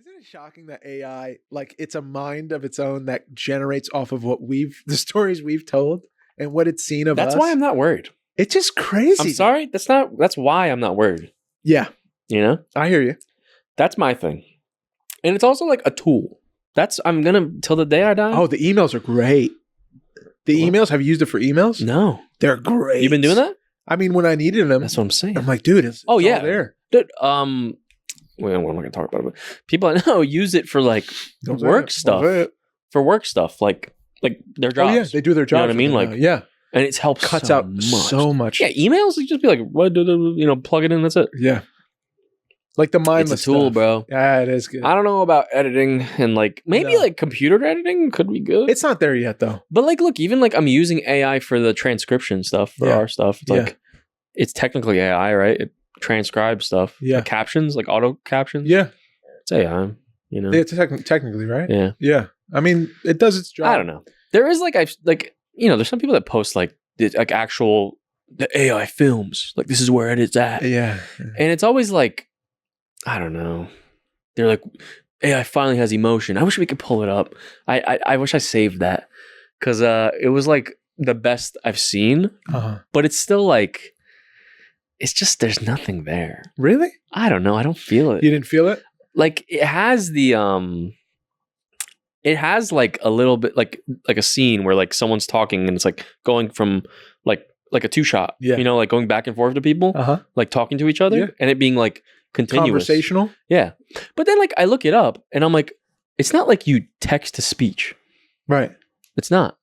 Isn't it shocking that AI, like, it's a mind of its own that generates off of the stories we've told and what it's seen of us? That's why I'm not worried. It's just crazy. I'm sorry. That's why I'm not worried. Yeah. You know? I hear you. That's my thing. And it's also like a tool. I'm going to, till the day I die. Oh, the emails are great. Emails, have you used it for emails? No. They're great. You've been doing that? I mean, when I needed them. That's what I'm saying. I'm like, dude, it's all there. Dude, well, I'm not going to talk about it, but people I know use it for like work stuff. For work stuff, like their jobs. Oh, yeah, they do their jobs. You know what I mean? Like, yeah. And it's helped cuts out so much. Yeah, emails, you just be like, what, plug it in, that's it. Yeah. Like the mindless It's a tool, stuff. bro. Yeah, it is good. I don't know about editing and like maybe like computer editing could be good. It's not there yet though. But like, look, even like I'm using AI for the transcription stuff for our stuff. It's like it's technically AI, right? It transcribes stuff. Yeah. Like captions, like auto captions. Yeah. It's AI, you know. It's technically, right? Yeah. Yeah. I mean, it does its job. I don't know. There is there's some people that post like actual the AI films. Like this is where it is at. Yeah. And it's always like, I don't know. They're like, AI finally has emotion. I wish we could pull it up. I wish I saved that because it was like the best I've seen. But it's still like, it's just there's nothing there. Really? I don't know. I don't feel it. You didn't feel it? Like it has it has like a little bit like a scene where like someone's talking and it's like going from like a two shot. Yeah. You know, like going back and forth to people, like talking to each other and it being like continuous. Conversational? Yeah. But then like I look it up and I'm like, it's not like you text to speech. Right. It's not.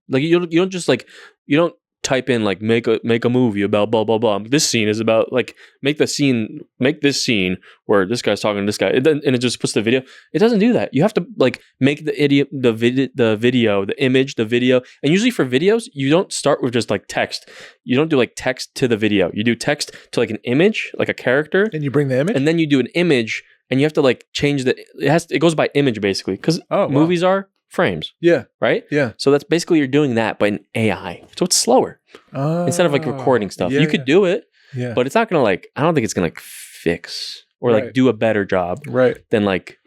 Like you don't just like, you don't type in like make a movie about blah blah blah. This scene is about like make this scene where this guy's talking to this guy. And it just puts the video. It doesn't do that. You have to like make the video, the image, the video. And usually for videos, you don't start with just like text. You don't do like text to the video. You do text to like an image, like a character. And you bring the image? And then you do an image and you have to like change it goes by image basically. Because movies are frames. Yeah. Right? Yeah. So that's basically you're doing that by an AI. So it's slower. Instead of like recording stuff. You could do it, but it's not going to like, I don't think it's going to like fix or like do a better job than like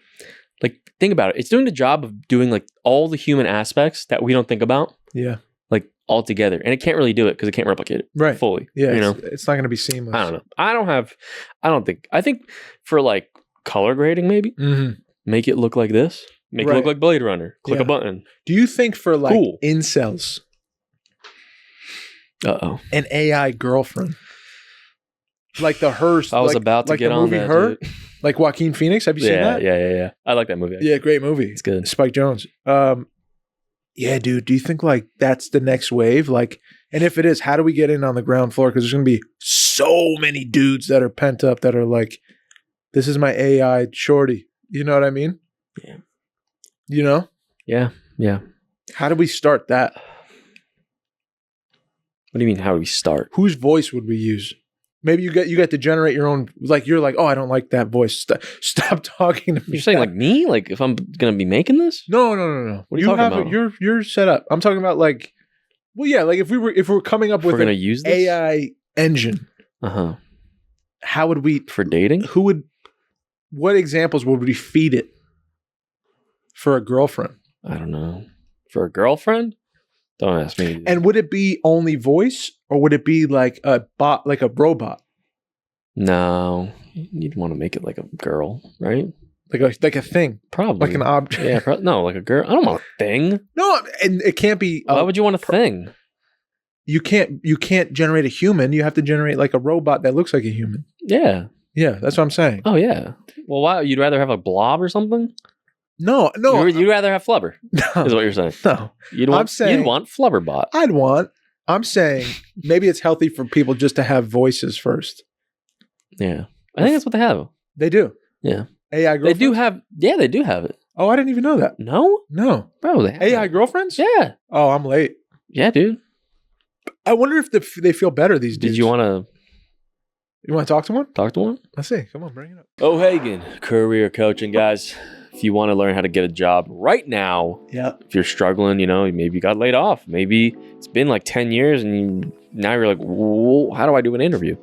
think about it. It's doing the job of doing like all the human aspects that we don't think about. Yeah. Like all together. And it can't really do it because it can't replicate it fully. Yeah. You know? It's not going to be seamless. I don't know. I think for like color grading maybe, make it look like this. Make it look like Blade Runner. Click a button. Do you think for like incels, an AI girlfriend, like the Hearst? I was about to get on that. Her, like Joaquin Phoenix. Have you seen that? Yeah. I like that movie. Actually. Yeah, great movie. It's good. Spike Jonze. Yeah, dude. Do you think like that's the next wave? Like, and if it is, how do we get in on the ground floor? Because there's going to be so many dudes that are pent up that are like, "This is my AI shorty." You know what I mean? Yeah. You know? Yeah. How do we start that? What do you mean? How do we start? Whose voice would we use? Maybe you get to generate your own. Like you're like, oh, I don't like that voice. Stop talking to me. You're saying like me? Like if I'm gonna be making this? No. What are you talking about? You're set up. I'm talking about like, well, yeah, like if we're coming up with an use this? AI engine. How would we for dating? What examples would we feed it? For a girlfriend? I don't know. For a girlfriend? Don't ask me. And would it be only voice or would it be like a bot, like a robot? No. You'd want to make it like a girl, right? Like a thing. Probably. Like an object. Yeah. No, like a girl. I don't want a thing. No, and it can't be. Why would you want a thing? You can't generate a human. You have to generate like a robot that looks like a human. Yeah. Yeah, that's what I'm saying. Oh, yeah. Well, why? You'd rather have a blob or something? No. You'd rather have Flubber, is what you're saying. No. You'd want Flubberbot. I'm saying maybe it's healthy for people just to have voices first. Yeah. I think that's what they have. They do. Yeah. AI girlfriends? They do have it. Oh, I didn't even know that. No? Bro, they have AI girlfriends? Yeah. Oh, I'm late. Yeah, dude. I wonder if they feel better these days. Did you want to talk to one? Talk to one? Let's see. Come on, bring it up. O'Hagan, career coaching, guys. If you want to learn how to get a job right now, if you're struggling, maybe you got laid off. Maybe it's been like 10 years and now you're like, whoa, how do I do an interview?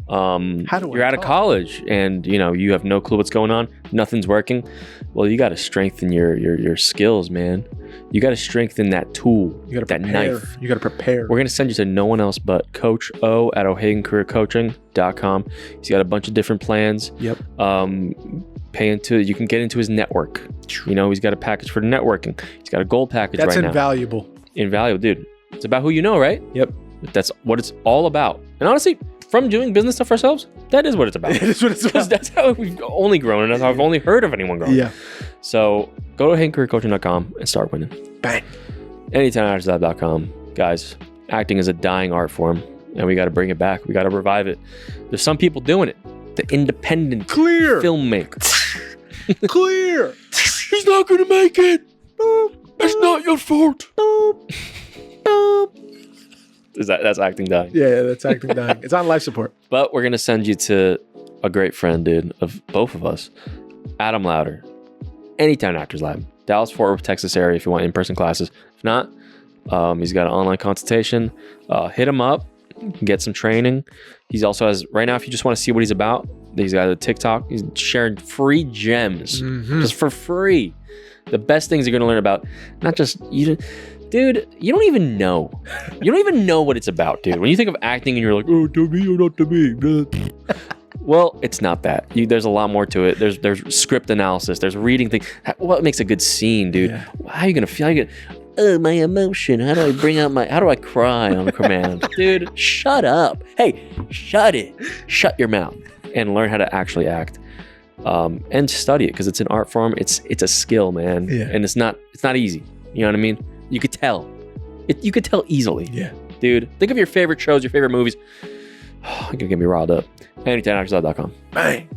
You're out of college and you have no clue what's going on. Nothing's working. Well, you got to strengthen your skills, man. You got to strengthen that tool. You got to that knife. You got to prepare. We're going to send you to no one else but Coach O at O'HaganCareerCoaching.com. He's got a bunch of different plans. Yep. You can get into his network. He's got a package for networking. He's got a gold package right now. That's invaluable. Invaluable, dude. It's about who you know, right? Yep. That's what it's all about. And honestly, from doing business stuff ourselves, that is what it's about. It is what it's about. That's how we've only grown, and that's how I've only heard of anyone growing. Yeah. So go to HaganCareerCoaching.com and start winning. Bang. AnytimeActorsLab.com. Guys, acting is a dying art form, and we got to bring it back. We got to revive it. There's some people doing it. The independent filmmakers. Clear. He's not going to make it. It's not your fault. That's acting dying. Yeah, that's acting dying. It's on life support. But we're going to send you to a great friend, dude, of both of us. Adam Louder. Anytime Actors Lab. Dallas, Fort Worth, Texas area if you want in-person classes. If not, he's got an online consultation. Hit him up. Get some training. He's also has, right now, if you just want to see what he's about, he's got a TikTok. He's sharing free gems just for free. The best things you're going to learn about, not just you. Dude, you don't even know. You don't even know what it's about, dude. When you think of acting and you're like, oh, to me or not to me. Well, it's not that. There's a lot more to it. There's script analysis. There's reading things. What makes a good scene, dude? Yeah. How are you going to feel? My emotion. How do I cry on command? Dude, shut up. Hey, shut it. Shut your mouth and learn how to actually act. And study it because it's an art form. It's a skill, man. Yeah. And it's not easy. You know what I mean? You could tell. You could tell easily. Yeah. Dude, think of your favorite shows, your favorite movies. You're going to get me riled up. AnytimeActorsLab.com. Bang.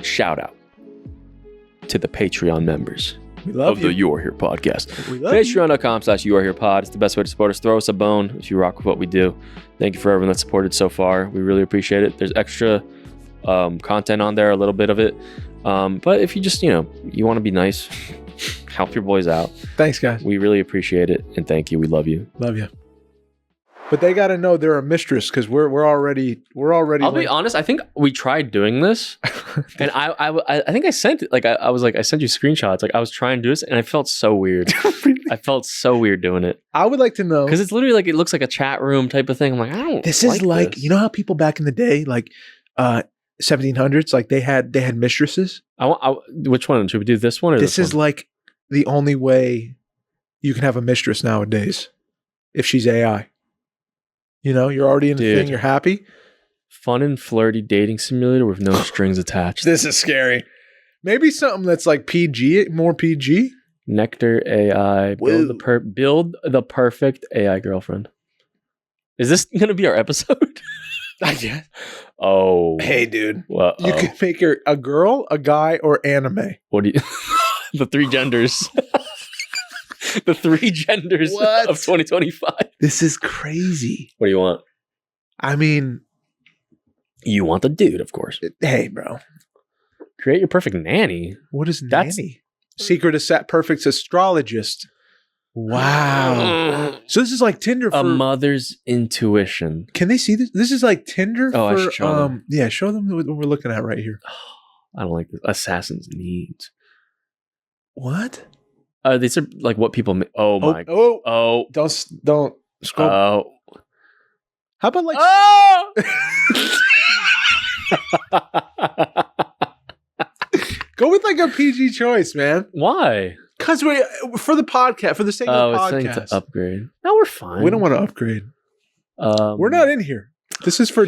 Shout out to the Patreon members of the You Are Here podcast. We love Patreon.com/YouAreHerePod. It's the best way to support us. Throw us a bone if you rock with what we do. Thank you for everyone that's supported so far. We really appreciate it. There's extra content on there, a little bit of it. But if you just, you want to be nice, help your boys out. Thanks, guys. We really appreciate it. And thank you. We love you. Love you. But they got to know they're a mistress because we're already. I'll be honest. I think we tried doing this, and I think I sent it. Like I was like, I sent you screenshots. Like I was trying to do this, and I felt so weird. I felt so weird doing it. I would like to know because it's literally like it looks like a chat room type of thing. I'm like, I don't. This is like this. You know how people back in the day, like 1700s, like they had mistresses. Which one should we do? This one or this is like the only way you can have a mistress nowadays if she's AI. You're already in the thing. You're happy. Fun and flirty dating simulator with no strings attached. This is scary. Maybe something that's like PG, more PG. Nectar AI. Build the perfect AI girlfriend. Is this going to be our episode? I guess. Oh. Hey, dude. You can make her a girl, a guy, or anime. What do you... The three genders. The three genders of 2025. This is crazy. What do you want? I mean, you want the dude, of course. Hey, bro. Create your perfect nanny. What is nanny? Secret perfect astrologist. Wow. So this is like Tinder for a mother's intuition. Can they see this? This is like Tinder for I should show them. Yeah, show them what we're looking at right here. I don't like this. Assassin's Needs. What? These are like what people. My. Oh! Don't scroll. Oh. How about like? Oh! Go with like a PG choice, man. Why? Because for the podcast, for the sake of the podcast. It's saying to upgrade. No, we're fine. We don't want to upgrade. We're not in here. This is for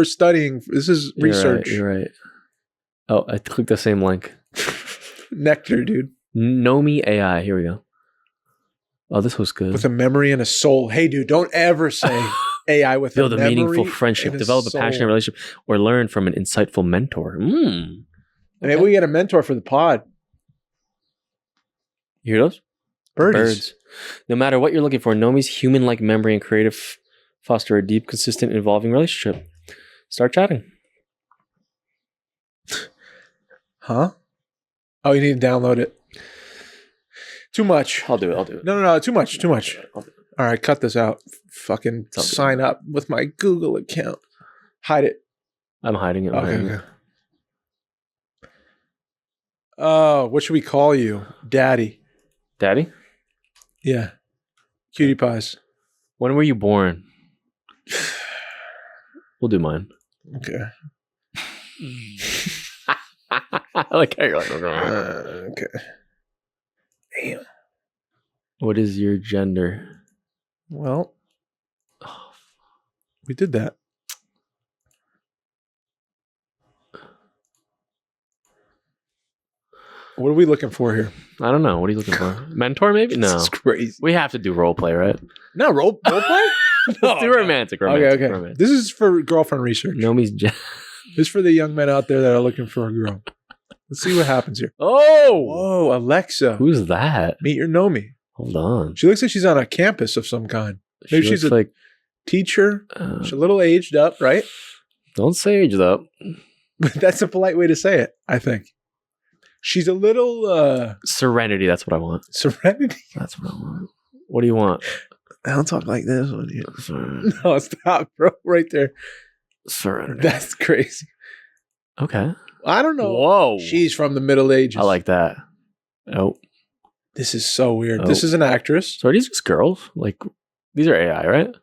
studying. This is research. You're right. Oh, I clicked the same link. Nectar, dude. Know Me AI. Here we go. Oh, this was good. With a memory and a soul. Hey, dude, don't ever say AI with build a memory meaningful friendship, develop a passionate relationship, or learn from an insightful mentor. Okay. Maybe we get a mentor for the pod. You hear those? Birds. No matter what you're looking for, Nomi's human-like memory and creative foster a deep, consistent, involving relationship. Start chatting. Huh? Oh, you need to download it. Too much. I'll do it. No. Too much. All right, cut this out. Fucking sign up with my Google account. Hide it. I'm hiding it. Okay. Oh, what should we call you? Daddy. Daddy? Yeah. Cutie pies. When were you born? We'll do mine. Okay. I like how you're like, okay. Damn. What is your gender? Well, we did that. What are we looking for here? I don't know. What are you looking for? Mentor, maybe? No. This is crazy. We have to do role play, right? No, role play? Let's do romantic. Okay. Romantic. This is for girlfriend research. Nomi's This is for the young men out there that are looking for a girl. Let's see what happens here. Oh! Whoa, Alexa. Who's that? Meet your Nomi. Hold on. She looks like she's on a campus of some kind. Maybe she's a teacher. She's a little aged up, right? Don't say aged up. But that's a polite way to say it, I think. She's a little... Serenity, that's what I want. Serenity? That's what I want. What do you want? I don't talk like this one here. No, stop, bro. Right there. Serenity. That's crazy. Okay. I don't know. Whoa. She's from the Middle Ages. I like that. Oh. This is so weird. This is an actress. So are these just girls? Like, these are AI, right?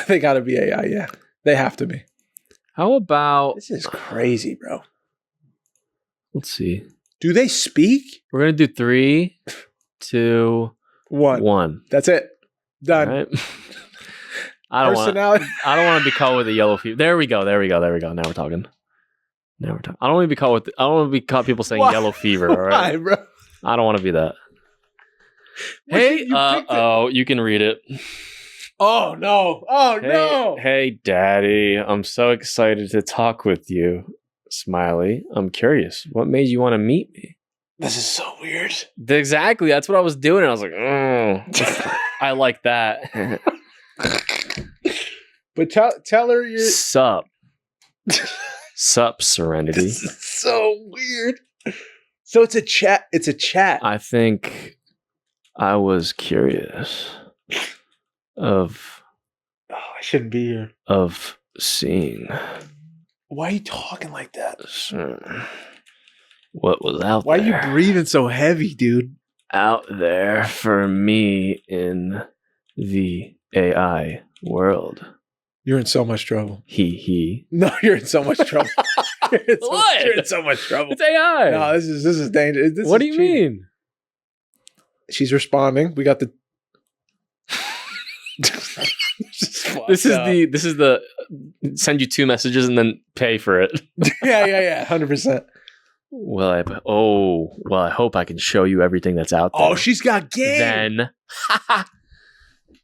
They gotta be AI, yeah. They have to be. How about... This is crazy, bro. Let's see. Do they speak? We're going to do 3, 2, 1. That's it. Done. Right. I don't want to be caught with a yellow fever. There we go. Now we're talking. I don't want to be caught people saying yellow fever. All right, why, bro? I don't want to be that. Hey, you can read it. Oh no! No! Hey, Daddy, I'm so excited to talk with you. Smiley, I'm curious. What made you want to meet me? This is so weird. Exactly. That's what I was doing. I was like, oh, I like that. But tell her you're... Sup, Serenity. This is so weird. So it's a chat. I think I was curious of... Oh, I shouldn't be here. Of seeing... Why are you talking like that? What was out there? Why are you breathing so heavy, dude? Out there for me in the AI world. You're in so much trouble. He. No, you're in so much trouble. What? You're in so much trouble. It's AI. No, this is dangerous. What do you mean? She's responding. We got the... This is the send you 2 messages and then pay for it. yeah, 100%. Well, I hope I can show you everything that's out there. Oh, she's got game. Then,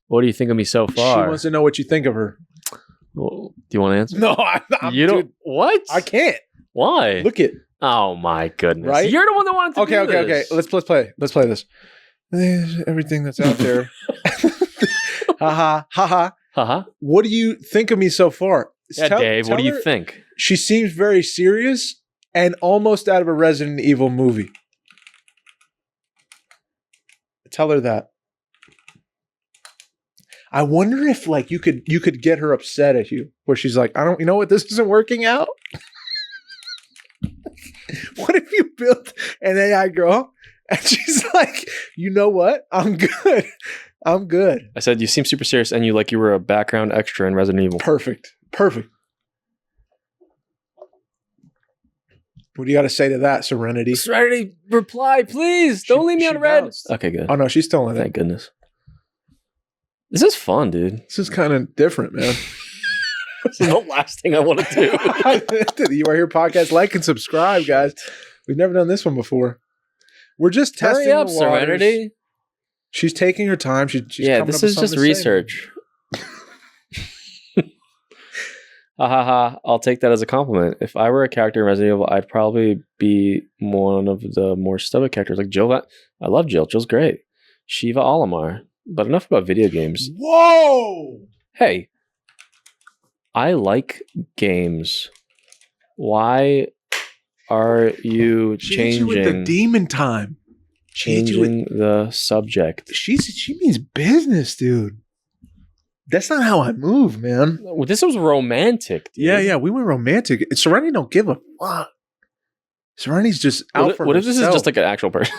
what do you think of me so far? She wants to know what you think of her. Well, do you want to answer? No, you don't. Dude, what? I can't. Why? Look it. Oh my goodness! Right? You're the one that wanted to. Okay. Let's play. Let's play this. Everything that's out there. Ha. What do you think of me so far? Yeah, Dave. What do you think? She seems very serious and almost out of a Resident Evil movie. Tell her that. I wonder if like you could get her upset at you, where she's like, you know what, this isn't working out. What if you built an AI girl and she's like, you know what, I'm good. I said, you seem super serious and you were a background extra in Resident Evil. Perfect. What do you got to say to that, Serenity? Serenity, reply, please. Don't leave me on red. Bounced. Okay, good. Oh, no, she's still in it. Thank goodness. This is fun, dude. This is kind of different, man. This is the last thing I want to do. You Are Here podcast. Like and subscribe, guys. We've never done this one before. We're just testing Hurry up, the waters. Serenity. She's taking her time. She's this is just research. I'll take that as a compliment. If I were a character in Resident Evil, I'd probably be one of the more stoic characters. Like Jill. I love Jill. Jill's great. Shiva Olimar. But enough about video games. Whoa! Hey, I like games. Why are you changing? With the demon time. Changing the subject. She means business, dude. That's not how I move, man. Well, this was romantic. Dude. Yeah, we went romantic. Serenity don't give a fuck. Serenity's just out for What if herself. this is just like an actual person?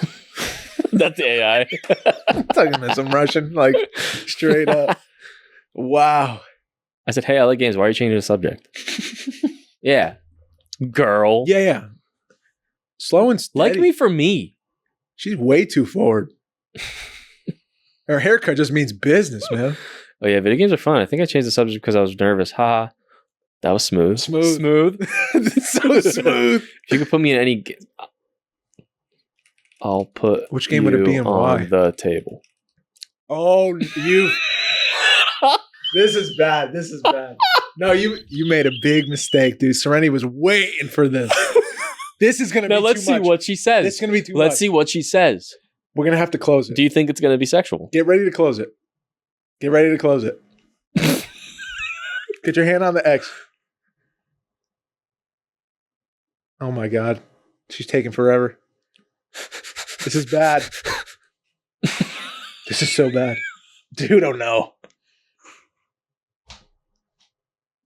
That's the AI. I'm talking to some Russian, like straight up. Wow. I said, hey, I like games. Why are you changing the subject? Yeah. Girl. Yeah. Slow and steady. Like me for me. She's way too forward. Her haircut just means business, man. Oh, yeah. Video games are fun. I think I changed the subject because I was nervous. Haha. That was smooth. Smooth. So smooth. If you could put me in any game, I'll put which game would it be and on why? The table. Oh, you. This is bad. No, you made a big mistake, dude. Serenity was waiting for this. This is going to be too much. Now let's see what she says. This is going to be too much. Let's see what she says. We're going to have to close it. Do you think it's going to be sexual? Get ready to close it. Get ready to close it. Get your hand on the X. Oh my God. She's taking forever. This is bad. This is so bad. Dude, oh no.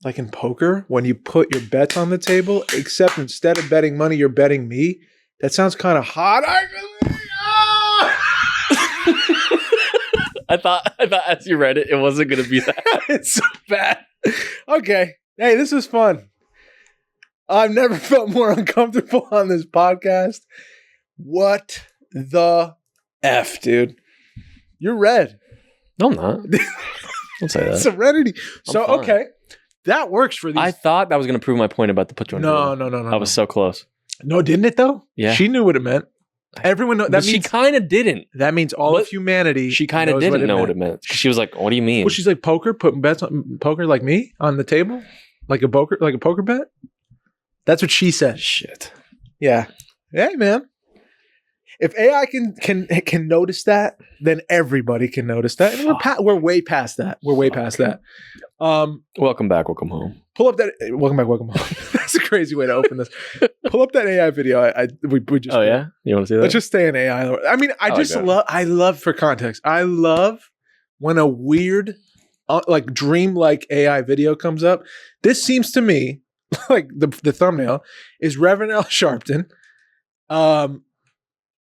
Like in poker, when you put your bets on the table, except instead of betting money, you're betting me. That sounds kind of hot. I thought as you read it, it wasn't going to be that. It's so bad. Okay. Hey, this was fun. I've never felt more uncomfortable on this podcast. What the F, dude? You're red. No, I'm not. Don't say that. Serenity. So, okay. That works for these. I thought that was going to prove my point about the put you on. No. I was so close. No, didn't it though? Yeah. She knew what it meant. Everyone knows. She kind of didn't. That means all of humanity. She kind of didn't know what it meant. She was like, "What do you mean?" Well, she's like poker, putting bets on poker like me on the table, like a poker bet. That's what she said. Shit. Yeah. Hey, man. If AI can notice that, then everybody can notice that. And we're way past that. We're way past that. Welcome back. Welcome home. Pull up that. Welcome back. Welcome home. That's a crazy way to open this. Pull up that AI video. We just. Oh yeah, you want to see that? Let's just stay in AI. I mean, I love for context. I love when a weird, like dream-like AI video comes up. This seems to me like the thumbnail is Reverend Al Sharpton,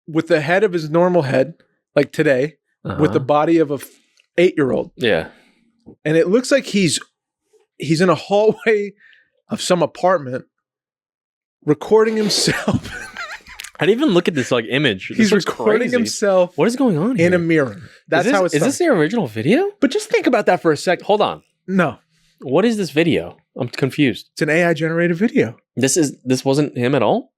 with the head of his normal head, like today, with the body of a 8-year-old. Yeah. And it looks like he's in a hallway of some apartment recording himself. I didn't even look at this like image. He's recording himself. What is going on here? In a mirror. That's how it's. Is this the original video? But just think about that for a second. Hold on. No. What is this video? I'm confused. It's an AI generated video. This wasn't him at all?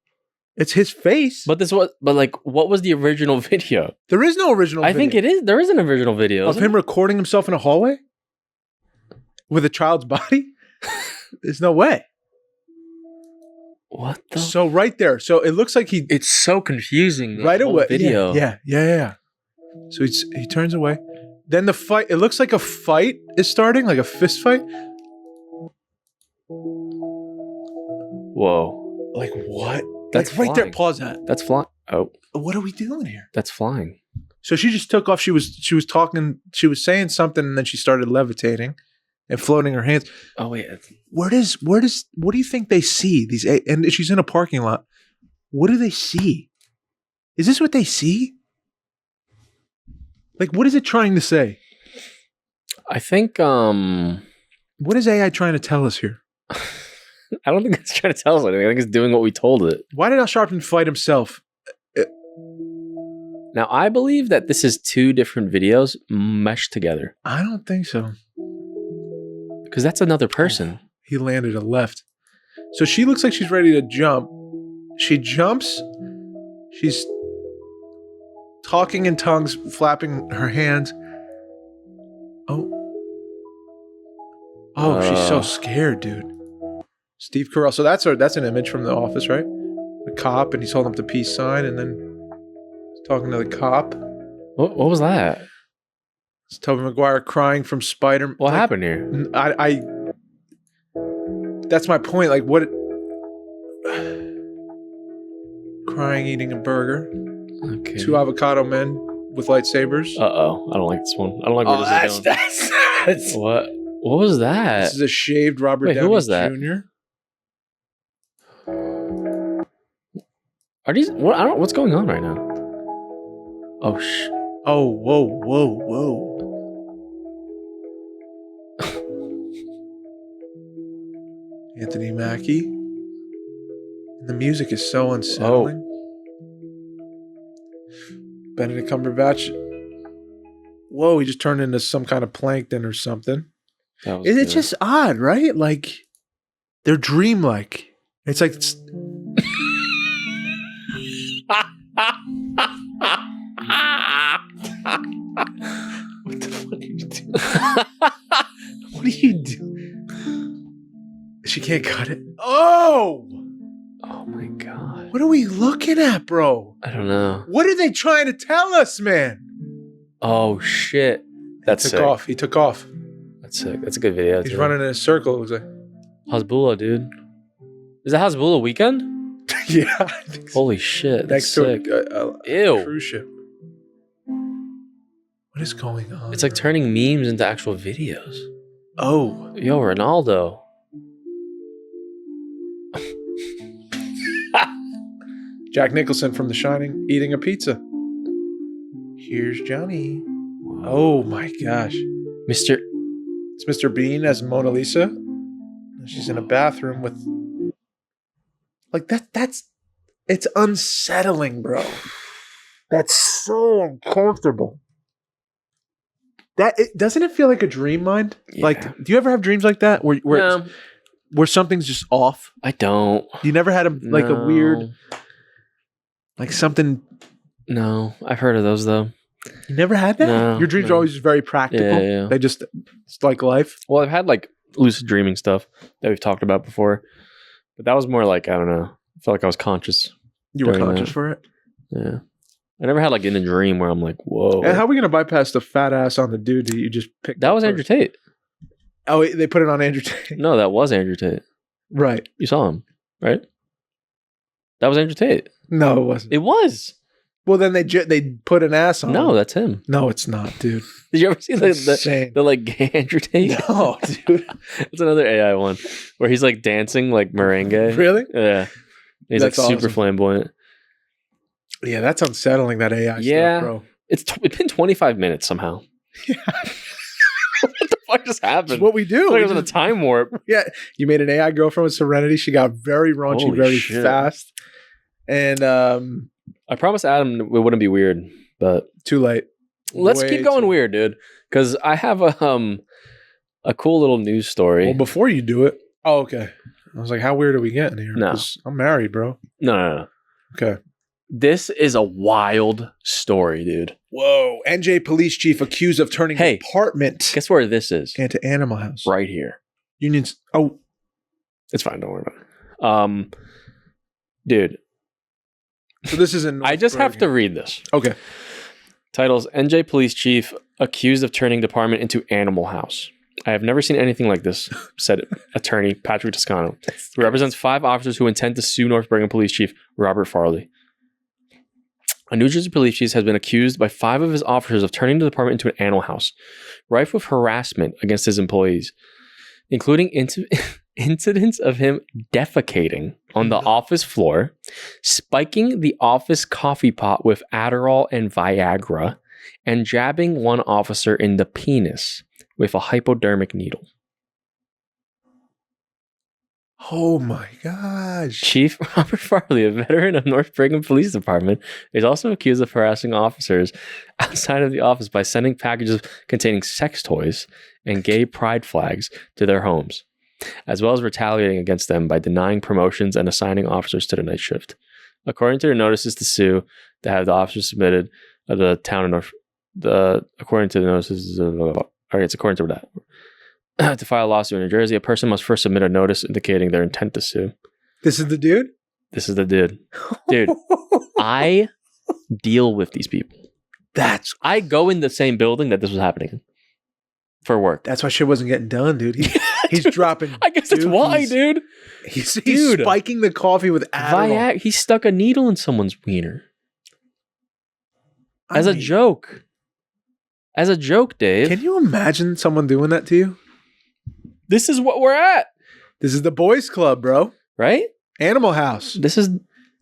It's his face. But what was the original video? There is no original video. I think it is. There is an original video of him recording himself in a hallway with a child's body. There's no way. What the? So right there. So it looks like it's so confusing. Right away. Video. Yeah. So he turns away. Then the fight. It looks like a fight is starting, like a fist fight. Whoa. Like what? That's like right there. Pause that. That's flying. Oh. What are we doing here? That's flying. So she just took off. She was talking. She was saying something, and then she started levitating and floating her hands. Oh wait. What do you think they see? And she's in a parking lot. What do they see? Is this what they see? Like, what is it trying to say? I think what is AI trying to tell us here? I don't think it's trying to tell us anything. I think it's doing what we told it. Why did Al Sharpton fight himself? Now, I believe that this is 2 different videos meshed together. I don't think so. Because that's another person. Oh, he landed a left. So she looks like she's ready to jump. She jumps. She's talking in tongues, flapping her hands. Oh, she's so scared, dude. Steve Carell. So that's an image from The Office, right? The cop, and he's holding up the peace sign, and then he's talking to the cop. What was that? It's Tobey Maguire crying from Spider. What happened here? I that's my point. Like, what? Crying, eating a burger. Okay. 2 avocado men with lightsabers. Uh-oh. I don't like this one. I don't like where this is going. That's What was that? This is a shaved Robert Wait, Downey who was that? Jr. Are these what I don't what's going on right now? Oh Oh, whoa. Anthony Mackie. The music is so unsettling. Benedict Cumberbatch. Whoa, he just turned into some kind of plankton or something. It's just odd, right? Like, they're dreamlike. It's like... What the fuck are you doing? What are you doing? She can't cut it. Oh my God. What are we looking at, bro? I don't know. What are they trying to tell us, man? Oh shit. That's sick. He took off. That's sick. That's a good video. He's running in a circle. It was like Hasbulla, dude. Is that Hasbulla weekend? Yeah. I think so. Holy shit. That's Next sick. to Ew. Cruise ship. What is going on? It's like turning memes into actual videos. Oh. Yo, Ronaldo. Jack Nicholson from The Shining eating a pizza. Here's Johnny. Oh my gosh. It's Mr. Bean as Mona Lisa. She's in a bathroom with... Like, that's... It's unsettling, bro. That's so uncomfortable. Doesn't it feel like a dream mind? Yeah. Like, do you ever have dreams like that where something's just off? I don't. You never had a weird, like something? No, I've heard of those though. You never had that? No, your dreams are always just very practical. Yeah. They just, it's like life. Well, I've had like lucid dreaming stuff that we've talked about before, but that was more like, I don't know. I felt like I was conscious. You were conscious for it? Yeah. I never had like in a dream where I'm like, whoa. And how are we going to bypass the fat ass on the dude that you just picked? That was Andrew Tate. Oh, they put it on Andrew Tate. No, that was Andrew Tate. Right. You saw him, right? That was Andrew Tate. No, it wasn't. It was. Well, then they put an ass on No, him. that's him. No, it's not, dude. Did you ever see the like gay Andrew Tate? No, dude. It's another AI one where he's like dancing like merengue. Really? Yeah. He's That's like super awesome. flamboyant. Yeah, that's unsettling, that AI Yeah. stuff, bro. It's been 25 minutes somehow. Yeah. What the fuck just happened? It's what we do. It's like I was in a time warp. Yeah, you made an AI girlfriend with Serenity. She got very raunchy, Holy very shit. fast. And I promised Adam it wouldn't be weird, but too late. let's Way keep going too- weird, dude. Because I have a cool little news story. Well, before you do it, oh, okay. I was like, how weird are we getting here? No. 'Cause I'm married, bro. No. Okay. This is a wild story, dude. Whoa. NJ police chief accused of turning Hey, apartment Guess where this is? into animal house. Right here. Unions. Oh, It's fine. Don't worry about it. Dude, so this is in. I just have to Northburg. read this. Okay. Titles: NJ police chief accused of turning department into animal house. I have never seen anything like this, said attorney Patrick Toscano, who represents 5 officers who intend to sue North Bergen Police Chief Robert Farley. A New Jersey police chief has been accused by 5 of his officers of turning the department into an animal house, rife with harassment against his employees, including incidents of him defecating on the office floor, spiking the office coffee pot with Adderall and Viagra, and jabbing one officer in the penis with a hypodermic needle. Oh my gosh. Chief Robert Farley, a veteran of North Brigham Police Department, is also accused of harassing officers outside of the office by sending packages containing sex toys and gay pride flags to their homes, as well as retaliating against them by denying promotions and assigning officers to the night shift. According to the notices to sue that have the officers submitted of the town of North, according to the notices it's according to that. To file a lawsuit in New Jersey, a person must first submit a notice indicating their intent to sue. This is the dude? This is the dude. Dude, I deal with these people. I go in the same building that this was happening in for work. That's why shit wasn't getting done, dude. He's dropping. I guess that's why, dude. He's Dude. spiking the coffee with Adderall. He stuck a needle in someone's wiener. As a joke. As a joke, Dave. Can you imagine someone doing that to you? This is what we're at. This is the boys club, bro. Right? Animal House. This is...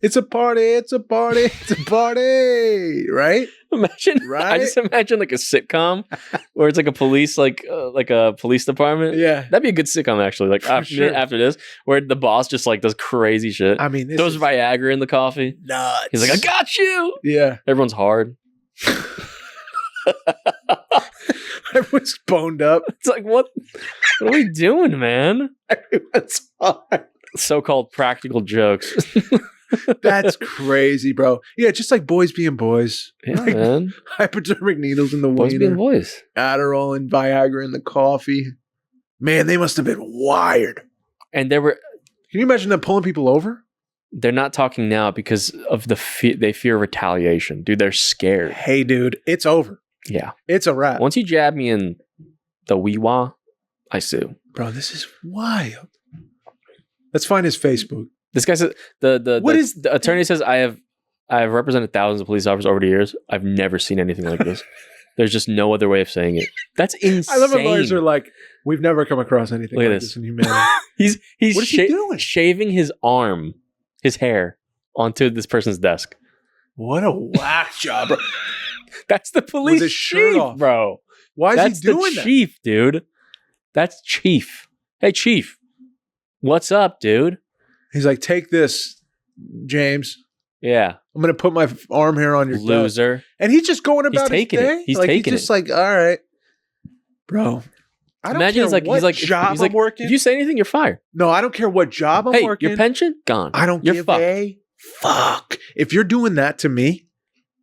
It's a party. It's a party. It's a party. Right? Imagine, Right? I just imagine like a sitcom where it's like a police, like a police department. Yeah. That'd be a good sitcom, actually. Like after this, where the boss just like does crazy shit. I mean, this throws is Viagra in the coffee. nuts. He's like, I got you. Yeah. Everyone's hard. Everyone's boned up. It's like, what are we doing, man? Everyone's hard. So-called practical jokes. That's crazy, bro. Yeah, just like boys being boys. Yeah, like, man. Hypodermic needles in the Boys being wiener. boys. Adderall and Viagra in the coffee. Man, they must have been wired. And there were... Can you imagine them pulling people over? They're not talking now because of they fear retaliation. Dude, they're scared. Hey, dude, it's over. Yeah. It's a wrap. Once you jab me in the wee-wah, I sue. Bro, this is wild. Let's find his Facebook. This guy says the attorney says I have represented thousands of police officers over the years. I've never seen anything like this. There's just no other way of saying it. That's insane. I love when lawyers are like, we've never come across anything Look at like this. this in humanity. He's What is he doing? shaving his arm, his hair, onto this person's desk. What a whack job, bro. That's the police his shirt chief, off. bro. Why is That's he doing the that? chief, dude. That's chief. Hey, chief. What's up, dude? He's like, take this, James. Yeah. I'm going to put my arm hair on your desk. Loser. And he's just going about his taking it. day. He's like, taking he's just it. like, all right. Bro. I don't Imagine care he's like, job he's like, I'm working. if you say anything, you're fired. No, I don't care what job I'm Hey, working. your pension? Gone. I don't You're give fucked. a fuck. If you're doing that to me,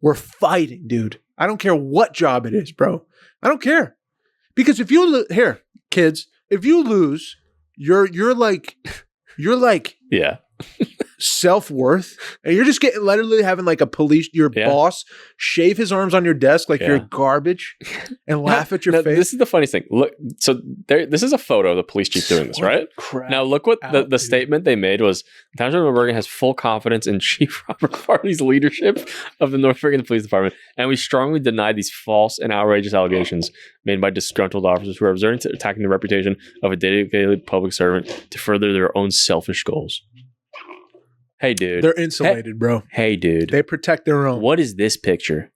we're fighting, dude. I don't care what job it is, bro. I don't care. Because if you here, kids, if you lose, you're like Yeah. self-worth, and you're just getting literally having like a police your boss shave his arms on your desk like you're garbage and laugh at your Now, face. this is the funny thing. Look, so this is a photo of the police chief doing this, right? Crap. Now look what the Dude. statement they made was: the Township of Bergen has full confidence in Chief Robert Farley's leadership of the North Bergen Police Department, and we strongly deny these false and outrageous allegations made by disgruntled officers who are observing to attacking the reputation of a dedicated public servant to further their own selfish goals. Hey, dude. They're insulated, bro. Hey, dude. They protect their own. What is this picture?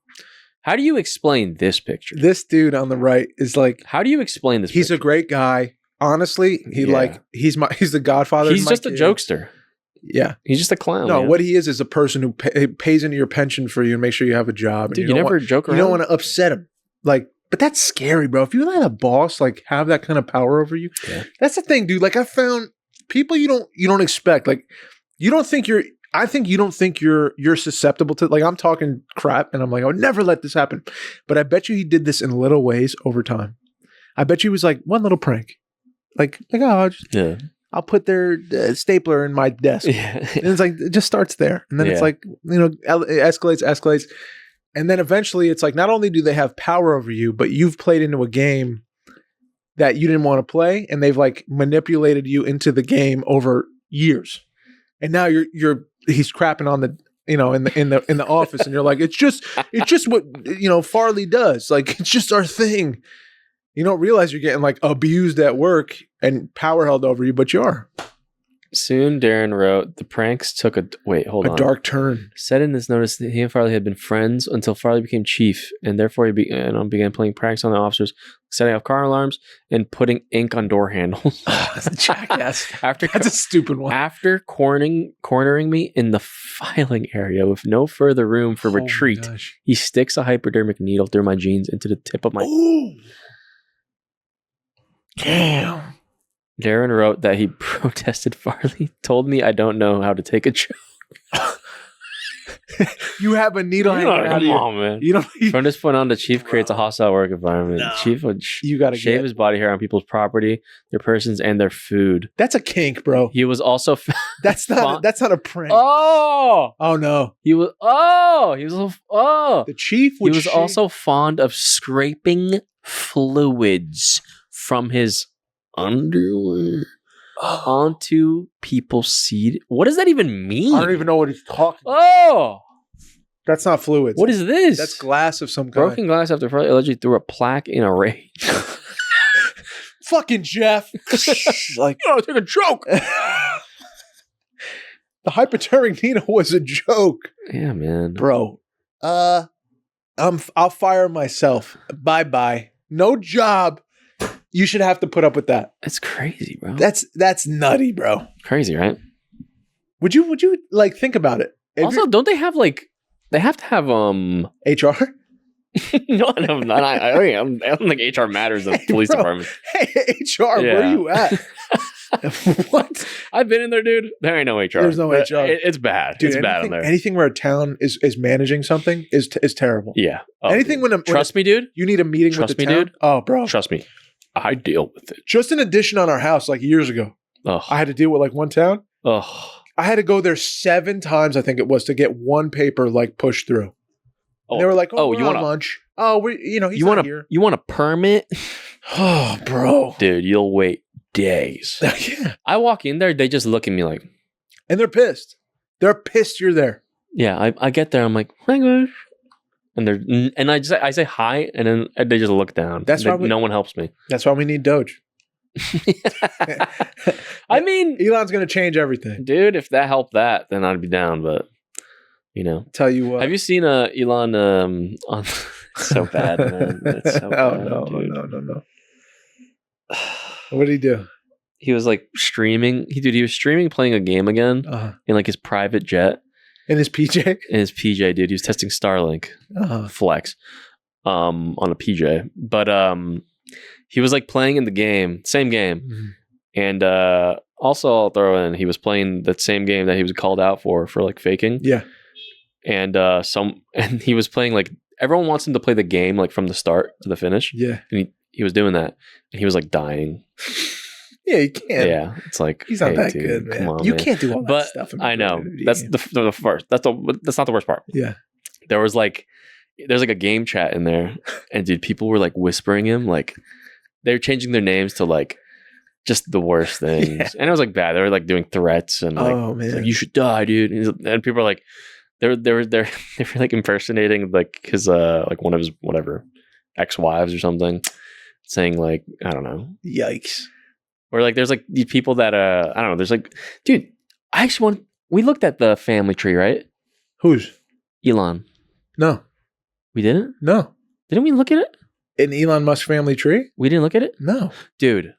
How do you explain this picture? This dude on the right is like, How do you explain this he's picture? a great guy. Honestly, he's the godfather. He's of my just a kids. jokester. Yeah. He's just a clown. No, man. what he is a person who pays into your pension for you and make sure you have a job. And Dude, you don't never want, joke around. You don't want to upset him. Like, but that's scary, bro. If you let a boss like have that kind of power over you, that's the thing, dude. Like, I found people you don't expect. Like, you don't think you're. I think you don't think you're susceptible to. Like, I'm talking crap, and I'm like, I would never let this happen. But I bet you he did this in little ways over time. I bet you he was like one little prank, like I'll put their stapler in my desk. Yeah. And it's like, it just starts there. And then it's like, it escalates. And then eventually it's like, not only do they have power over you, but you've played into a game that you didn't want to play. And they've like manipulated you into the game over years. And now he's crapping on the, in the office. And you're like, it's just what, Farley does. Like, it's just our thing. You don't realize you're getting like abused at work and power held over you, but you are. Soon, Darren wrote, the pranks took a dark turn. Said in this notice that he and Farley had been friends until Farley became chief, and therefore he began playing pranks on the officers, setting off car alarms and putting ink on door handles. Jackass. That's a stupid one. After cornering me in the filing area with no further room for retreat, he sticks a hypodermic needle through my jeans into the tip of my... Ooh. Damn. Darren wrote that he protested Farley, told me I don't know how to take a joke. You have a needle hanging out of you. Come on, man. From this point on, the chief creates a hostile work environment. No. The chief would shave his body hair on people's property, their persons, and their food. That's a kink, bro. He was also that's not a prank. Oh no. The chief would he was also fond of scraping fluids from his underwear onto people's seed. What does that even mean? I don't even know what he's talking about. Oh, That's not fluids. What is this? That's glass of some kind. Broken glass after Friday allegedly threw a plaque in a rage. Fucking Jeff. Like, oh, take a joke. The hypothermic needle was a joke. Yeah, man. Bro. I'll fire myself. Bye-bye. No job. You should have to put up with that. That's crazy, bro. That's nutty, bro. Crazy, right? Would you like think about it? If Also, don't they have like they have to have HR? no, I don't think HR matters in the police department. Hey, HR, where are you at? What? I've been in there, dude. There ain't no HR. There's no HR. It's bad. Dude, it's bad in there. Anything where a town is managing something is terrible. Yeah. Oh, anything dude. Trust me, dude. You need a meeting with the town. Dude. Oh, bro. Trust me. I deal with it. Just an addition on our house like years ago. Ugh. I had to deal with like one town. Ugh. I had to go there 7 times, I think it was, to get one paper like pushed through. And they were like, "Oh, you want lunch? Oh, he's not here. You want a permit? Oh, bro, dude, you'll wait days. Yeah. I walk in there, they just look at me like, and they're pissed. They're pissed you're there. Yeah, I get there, I'm like, hi guys, and I say hi, and then they just look down. That's why no one helps me. That's why we need Doge. I mean, Elon's going to change everything, dude. If that helped that, then I'd be down. But tell you what. Have you seen Elon on? So bad, man. It's so bad, no. What did he do? He was like streaming. He was streaming playing a game again in like his private jet. In his PJ? In his PJ, dude. He was testing Starlink flex on a PJ. But he was like playing in the game, same game. Mm-hmm. And also I'll throw in, he was playing that same game that he was called out for like faking. Yeah. And he was playing like, everyone wants him to play the game like from the start to the finish. Yeah. And he was doing that. And he was like dying. Yeah, you can't. Yeah, it's like he's not that good, man. Come on, you can't do all that stuff. I know that's the first. That's not the worst part. Yeah, there's like a game chat in there, and dude, people were like whispering him, like they're changing their names to like just the worst things, and it was like bad. They were like doing threats and like, oh man, like, you should die, dude. And people are like, they were like impersonating like his like one of his whatever ex-wives or something, saying like, I don't know, yikes. Or like there's like these people that I don't know, there's like, dude, we looked at the family tree, right? Whose? Elon. No. We didn't? No. Didn't we look at it? An Elon Musk family tree? We didn't look at it? No. Dude,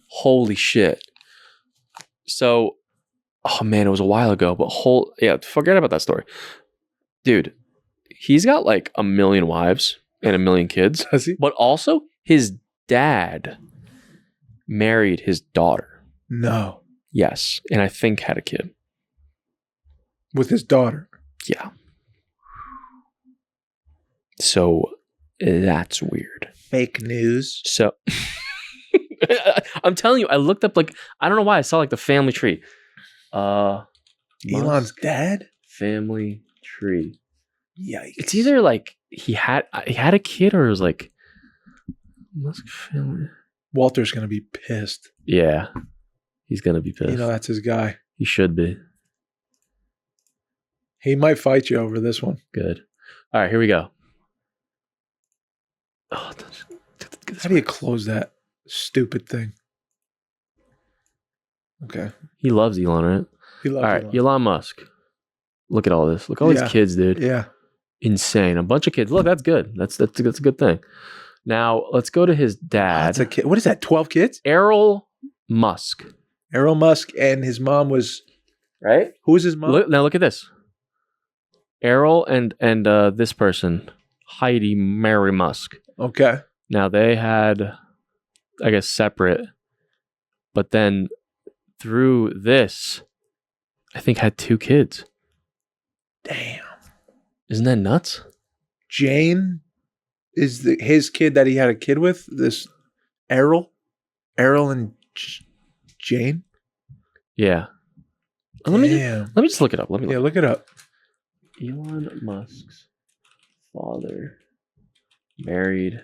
holy shit. So, oh man, it was a while ago, but forget about that story. Dude, he's got like 1 million wives and 1 million kids. Does he? But also his dad married his daughter. No. Yes. And I think had a kid. With his daughter? Yeah. So that's weird. Fake news. So I'm telling you, I looked up like, I don't know why I saw like the family tree. Elon's dad? Family tree. Yikes. It's either like he had a kid or it was like Musk family. Walter's going to be pissed. Yeah. He's going to be pissed. That's his guy. He should be. He might fight you over this one. Good. All right, here we go. Oh, how do you close that stupid thing? Okay. He loves Elon, right? He loves Elon. Elon Musk. Look at all this. Look at all these kids, dude. Yeah. Insane. A bunch of kids. Look, that's good. That's a good thing. Now, let's go to his dad. That's a kid. What is that, 12 kids? Errol Musk. Errol Musk, and his mom was... Right? Who was his mom? Look at this. Errol and this person, Heidi Mary Musk. Okay. Now, they had, I guess, separate, but then through this, I think had 2 kids. Damn. Isn't that nuts? Jane is his kid that he had a kid with, this Errol and Jane? Yeah. Damn. Let me just look it up. Look it up. Elon Musk's father married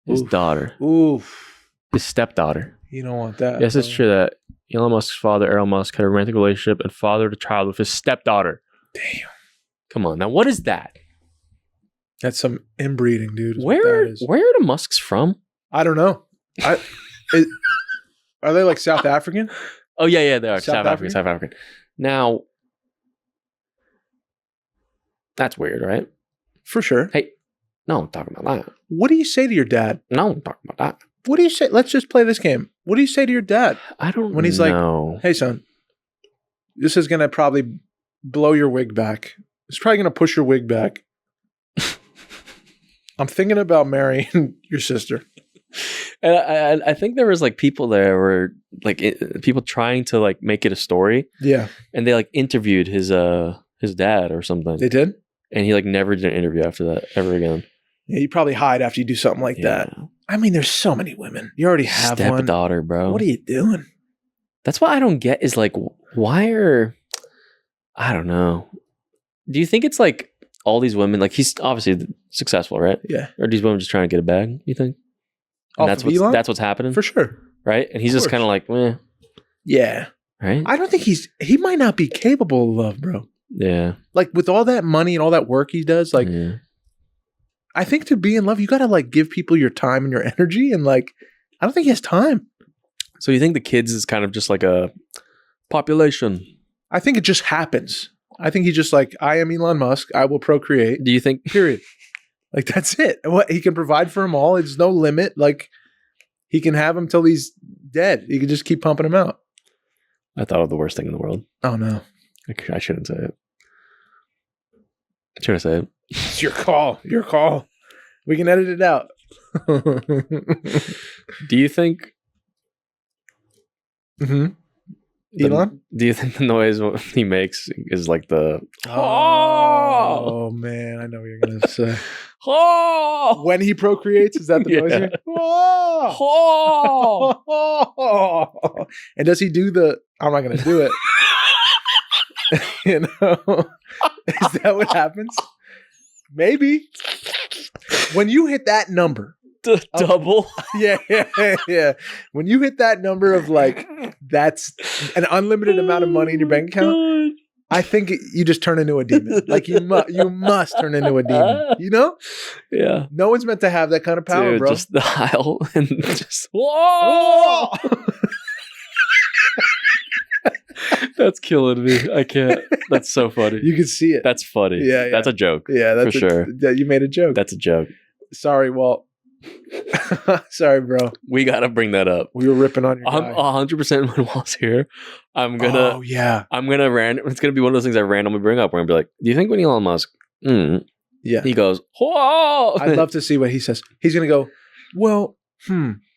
his daughter. Oof. His stepdaughter. You don't want that. Yes, it's true that Elon Musk's father, Errol Musk, had a romantic relationship and fathered a child with his stepdaughter. Damn. Come on. Now, what is that? That's some inbreeding, dude. is what Where that is. are the Musks from? I don't know. Are they like South African? Oh yeah, they are South South African. Now, that's weird, right? For sure. Hey, no, I'm talking about that. What do you say to your dad? No, I'm talking about that. What do you say? Let's just play this game. What do you say to your dad I don't when he's know. like, "Hey, son, this is gonna probably blow your wig back. It's probably gonna push your wig back. I'm thinking about marrying your sister." And I think there was like people there were like people trying to like make it a story, Yeah, and they like interviewed his dad or something, they did. and he like never did an interview after that ever again. Yeah, you probably hide after you do something like that. I mean, there's so many women. You already have one. Stepdaughter, bro. What are you doing? That's what I don't get is like, why are, I don't know. Do you think it's like all these women, like he's obviously successful, right? Yeah, Or are these women just trying to get a bag, you think? And Off of Elon? that's what's happening, for sure. right? And he's Of just kind of like, meh, Yeah, right? I don't think he might not be capable of love, bro. Yeah. Like with all that money and all that work he does, like Yeah. I think to be in love, you gotta like give people your time and your energy, and like I don't think he has time. So you think the kids is kind of just like a population? I think it just happens. I think he's just like, I am Elon Musk. I will procreate. Do you think? Period. Like that's it. What he can provide for them all. It's no limit. Like he can have them till he's dead. He can just keep pumping them out. I thought of the worst thing in the world. Oh no. I shouldn't say it. Should I say it? It's your call. Your call. We can edit it out. Do you think? Mm-hmm. Elon? Do you think the noise he makes is like the? Oh man, I know what you're gonna say. Oh! When he procreates, is that the noise? Yeah. He makes? Oh! And does he do the? I'm not gonna do it. You know, is that what happens? Maybe. When you hit that number, Double. yeah. When you hit that number of like, that's an unlimited amount of money in your bank account. I think you just turn into a demon. Like you must turn into a demon. You know? Yeah. No one's meant to have that kind of power, Dude, bro. just the aisle and just whoa. That's killing me. I can't. That's so funny. You can see it. That's funny. Yeah. That's a joke. Yeah, that's for sure. You made a joke. That's a joke. Sorry, Walt. Sorry, bro. We gotta bring that up. We were ripping on your I'm guy. 100% when Walt's here. I'm gonna. Oh yeah. I'm gonna It's gonna be one of those things I randomly bring up. Where I'm gonna be like, "Do you think when Elon Musk?" Yeah. He goes, "Whoa!" I'd love to see what he says. He's gonna go, well,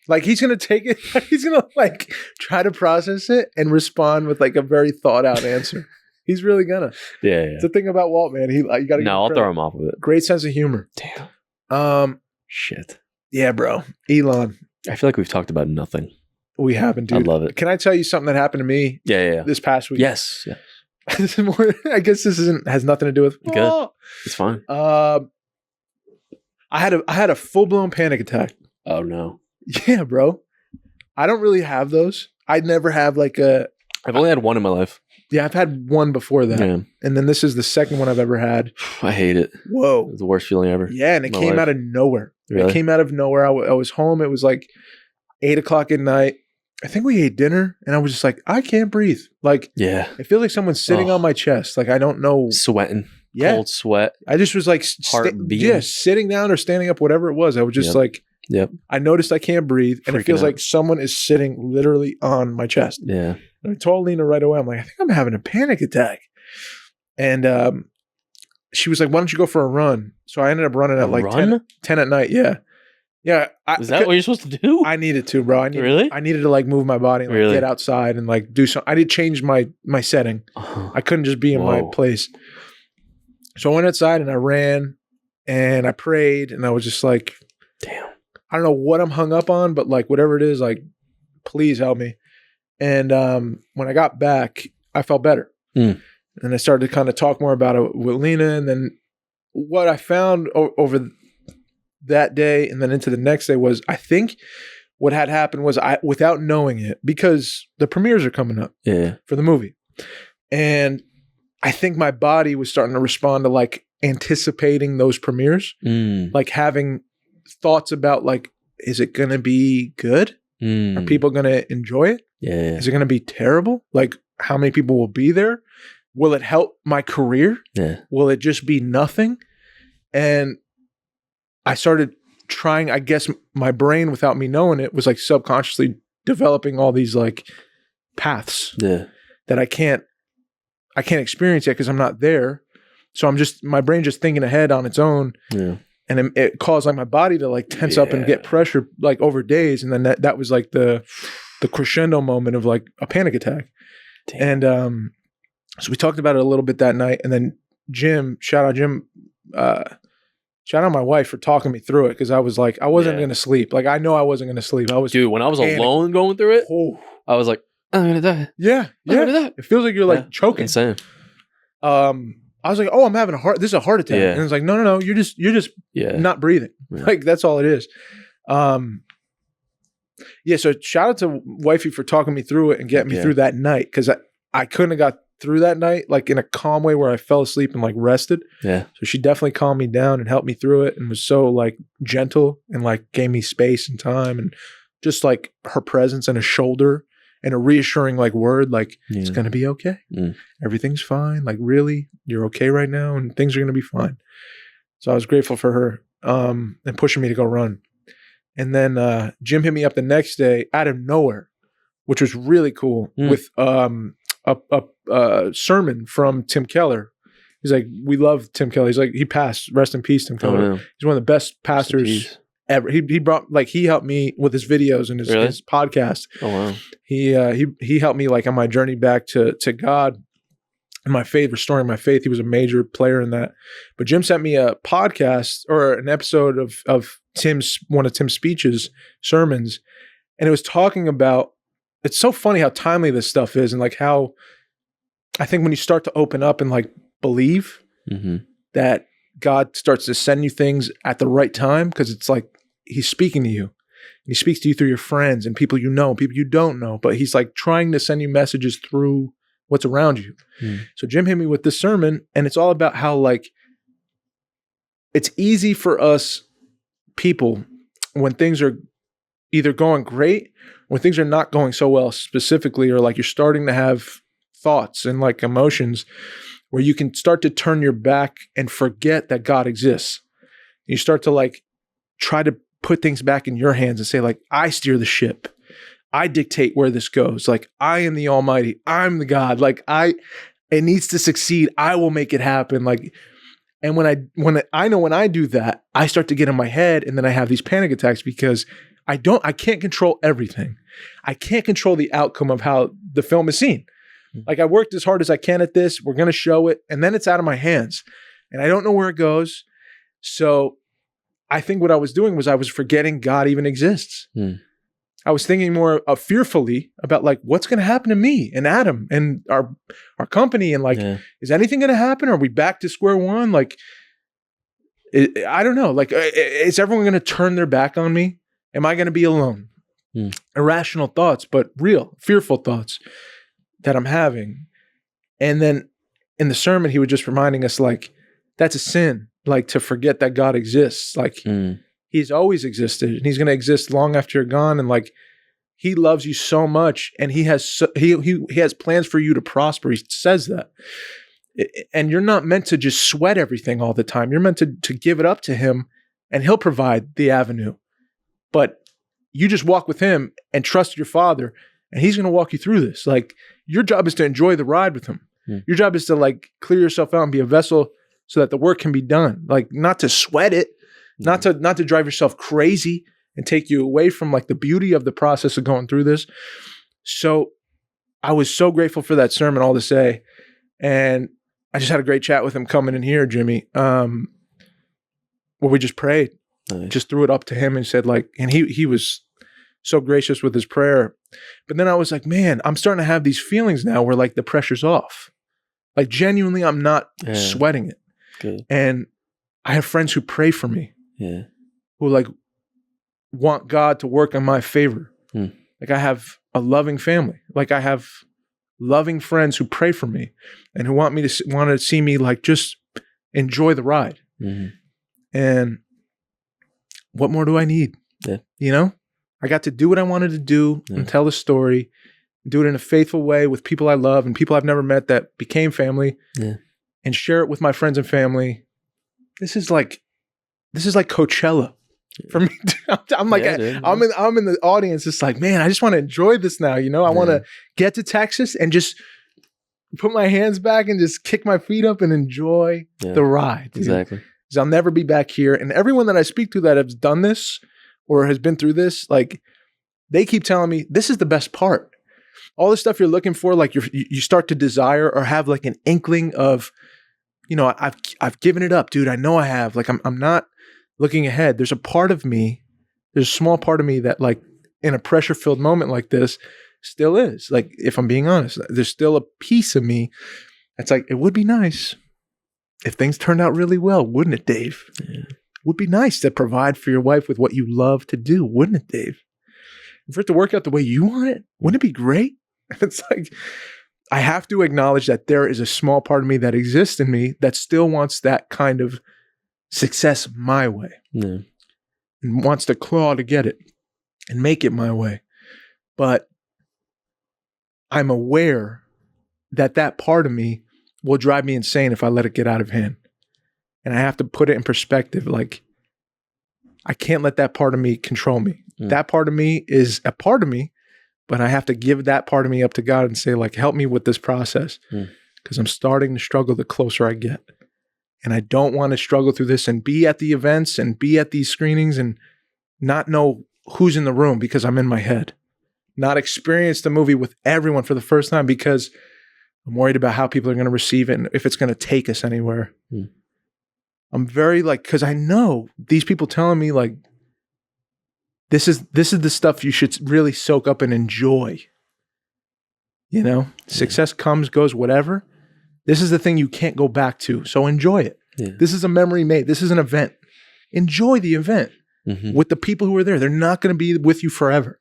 like he's gonna take it. He's gonna like try to process it and respond with like a very thought out answer. He's really gonna. Yeah. It's the thing about Walt, man. You gotta. No, I'll throw him off of it. Great sense of humor. Damn. Shit. Yeah, bro. Elon. I feel like we've talked about nothing. We haven't, dude. I love it. Can I tell you something that happened to me? Yeah. This past week. Yes. Yeah. This is more, I guess this has nothing to do with. Good. Oh. It's fine. I had a full blown panic attack. Oh no. Yeah, bro. I don't really have those. I'd never have like a. I've only had one in my life. Yeah, I've had one before that, Yeah. and then this is the second one I've ever had. I hate it. Whoa. It's the worst feeling ever. Yeah, and it My came life. out of nowhere. Really? It came out of nowhere. I was home. It was like 8:00 at night. I think we ate dinner, and I was just like, I can't breathe. Like, Yeah. it feels like someone's sitting on my chest. Like, I don't know. Sweating. Yeah. Cold sweat. I just was like, Heart beating. sitting down or standing up, whatever it was. I was just like, Yep. I noticed I can't breathe, and it Freaking feels out. like someone is sitting literally on my chest. Yeah. And I told Lena right away, I'm like, I think I'm having a panic attack. And she was like, why don't you go for a run? So I ended up running at like 10 at night. Yeah. Yeah. Is that what you're supposed to do? I needed to, bro. Really? I needed to like move my body and like, Really? get outside and like do something. I did change my setting. I couldn't just be in my Whoa. place. So I went outside and I ran and I prayed and I was just like, Damn. I don't know what I'm hung up on, but like whatever it is, like, please help me. And when I got back, I felt better. Mm. And I started to kind of talk more about it with Lena. And then what I found over that day and then into the next day was, I think what had happened was without knowing it, because the premieres are coming up Yeah. for the movie. And I think my body was starting to respond to like anticipating those premieres, like having thoughts about like, is it going to be good? Are people going to enjoy it? Yeah. Is it going to be terrible? Like, how many people will be there? Will it help my career? Yeah. Will it just be nothing? And I started trying, I guess my brain, without me knowing it, was like subconsciously developing all these like paths that I can't experience yet because I'm not there. So my brain just thinking ahead on its own. Yeah. And it caused like my body to like tense up and get pressure like over days. And then that was like the crescendo moment of like a panic attack. Damn. And so we talked about it a little bit that night. And then Jim, shout out Jim, shout out my wife for talking me through it because I was like, I wasn't going to sleep. Like, I know I wasn't going to sleep. Dude, when I was alone going through it, I was like, I'm going to die. Yeah. I'm going to die. It feels like you're like choking. Insane. I was like, oh, I'm having this is a heart attack. And it's like, no, you're just not breathing. Yeah. Like, that's all it is. So shout out to wifey for talking me through it and getting me through that night. Cause I couldn't have got through that night, like in a calm way where I fell asleep and like rested. Yeah. So she definitely calmed me down and helped me through it and was so like gentle and like gave me space and time and just like her presence and a shoulder and a reassuring like word, like it's going to be okay. Everything's fine. Like, really, you're okay right now and things are going to be fine. So I was grateful for her and pushing me to go run. And then Jim hit me up the next day out of nowhere, which was really cool with a sermon from Tim Keller. He's like, we love Tim Keller. He's like, he passed. Rest in peace, Tim Keller. Oh, he's one of the best pastors ever. He brought like he helped me with his videos and his podcast. Oh wow. He helped me like on my journey back to God and my faith, restoring my faith. He was a major player in that. But Jim sent me a podcast or an episode of one of Tim's speeches, sermons, and it was talking about. It's so funny how timely this stuff is, and like how I think when you start to open up and like believe that God starts to send you things at the right time, because it's like he's speaking to you. And he speaks to you through your friends and people you know, people you don't know, but he's like trying to send you messages through what's around you. So Jim hit me with this sermon, and it's all about how like it's easy for us people when things are either going great, when things are not going so well specifically, or like you're starting to have thoughts and like emotions where you can start to turn your back and forget that God exists. You start to like try to put things back in your hands and say like, I steer the ship. I dictate where this goes. Like, I am the Almighty. I'm the God. Like, it needs to succeed. I will make it happen. Like, and when I do that, I start to get in my head, and then I have these panic attacks because I can't control everything. I can't control the outcome of how the film is seen. Like, I worked as hard as I can at this. We're going to show it. And then it's out of my hands and I don't know where it goes. So I think what I was doing was I was forgetting God even exists. I was thinking more fearfully about like, what's going to happen to me and Adam and our company. And like, is anything going to happen? Are we back to square one? Like, I don't know. Like, is everyone going to turn their back on me? Am I going to be alone? Irrational thoughts, but real, fearful thoughts that I'm having. And then in the sermon, he was just reminding us like, that's a sin, like to forget that God exists. Like he's always existed and he's going to exist long after you're gone. And like, he loves you so much and he has plans for you to prosper. He says that. And you're not meant to just sweat everything all the time. You're meant to give it up to him and he'll provide the avenue. But you just walk with him and trust your Father, and he's going to walk you through this. Like, your job is to enjoy the ride with him. Your job is to like clear yourself out and be a vessel so that the work can be done. Like, not to sweat it, not to drive yourself crazy and take you away from like the beauty of the process of going through this. So I was so grateful for that sermon, all to say. And I just had a great chat with him coming in here, Jimmy, where we just prayed. Nice. Just threw it up to him and said like, and he was so gracious with his prayer. But then I was like, man, I'm starting to have these feelings now where like the pressure's off. Like, genuinely, I'm not sweating it. Good. And I have friends who pray for me. Yeah. Who like want God to work in my favor. Like, I have a loving family. Like, I have loving friends who pray for me and who want to see me like just enjoy the ride. And what more do I need? Yeah. You know, I got to do what I wanted to do and tell the story, do it in a faithful way with people I love and people I've never met that became family, and share it with my friends and family. This is like Coachella for me. I'm like, I'm in the audience. It's like, man, I just want to enjoy this now. You know, I want to get to Texas and just put my hands back and just kick my feet up and enjoy the ride. Exactly. Because I'll never be back here. And everyone that I speak to that has done this or has been through this, like, they keep telling me this is the best part. All the stuff you're looking for, like you start to desire or have like an inkling of, you know, I've given it up, dude. I know I have. Like I'm not looking ahead. There's a part of me, there's a small part of me that, like, in a pressure-filled moment like this, still is. Like, if I'm being honest, there's still a piece of me that's like, it would be nice if things turned out really well, wouldn't it, Dave? Yeah. It would be nice to provide for your wife with what you love to do, wouldn't it, Dave? And for it to work out the way you want it, wouldn't it be great? It's like, I have to acknowledge that there is a small part of me that exists in me that still wants that kind of success my way. Yeah. And wants to claw to get it and make it my way. But I'm aware that that part of me will drive me insane if I let it get out of hand. And I have to put it in perspective. Like, I can't let that part of me control me. That part of me is a part of me, but I have to give that part of me up to God and say, like, help me with this process. Because I'm starting to struggle the closer I get. And I don't want to struggle through this and be at the events and be at these screenings and not know who's in the room because I'm in my head. Not experience the movie with everyone for the first time because I'm worried about how people are going to receive it and if it's going to take us anywhere. I'm very, like, because I know these people telling me, like, this is the stuff you should really soak up and enjoy. You know, success comes, goes, whatever. This is the thing you can't go back to. So enjoy it. This is a memory made. This is an event. Enjoy the event with the people who are there. They're not going to be with you forever.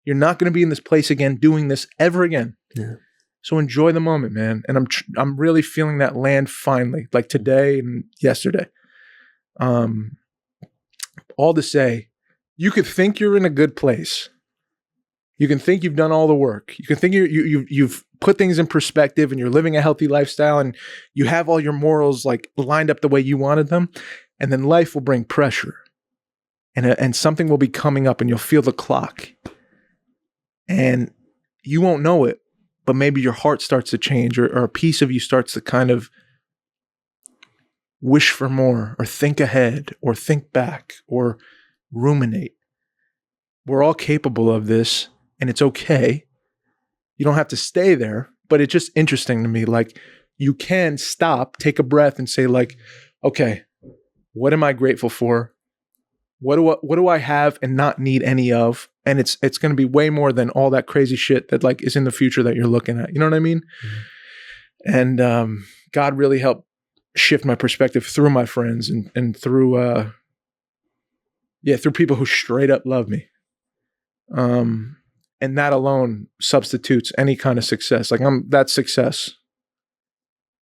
You're not going to be in this place again, doing this ever again. So enjoy the moment, man. And I'm really feeling that land finally, like today and yesterday. All to say, you could think you're in a good place. You can think you've done all the work. You can think you've put things in perspective and you're living a healthy lifestyle and you have all your morals, like, lined up the way you wanted them. And then life will bring pressure and something will be coming up and you'll feel the clock. And you won't know it, but maybe your heart starts to change or a piece of you starts to kind of wish for more or think ahead or think back or ruminate. We're all capable of this and it's okay. You don't have to stay there, but it's just interesting to me. Like, you can stop, take a breath and say, like, okay, what am I grateful for? What do I have and not need any of? And it's going to be way more than all that crazy shit that, like, is in the future that you're looking at. You know what I mean? And God really helped shift my perspective through my friends and through through people who straight up love me. And that alone substitutes any kind of success. Like, that's success.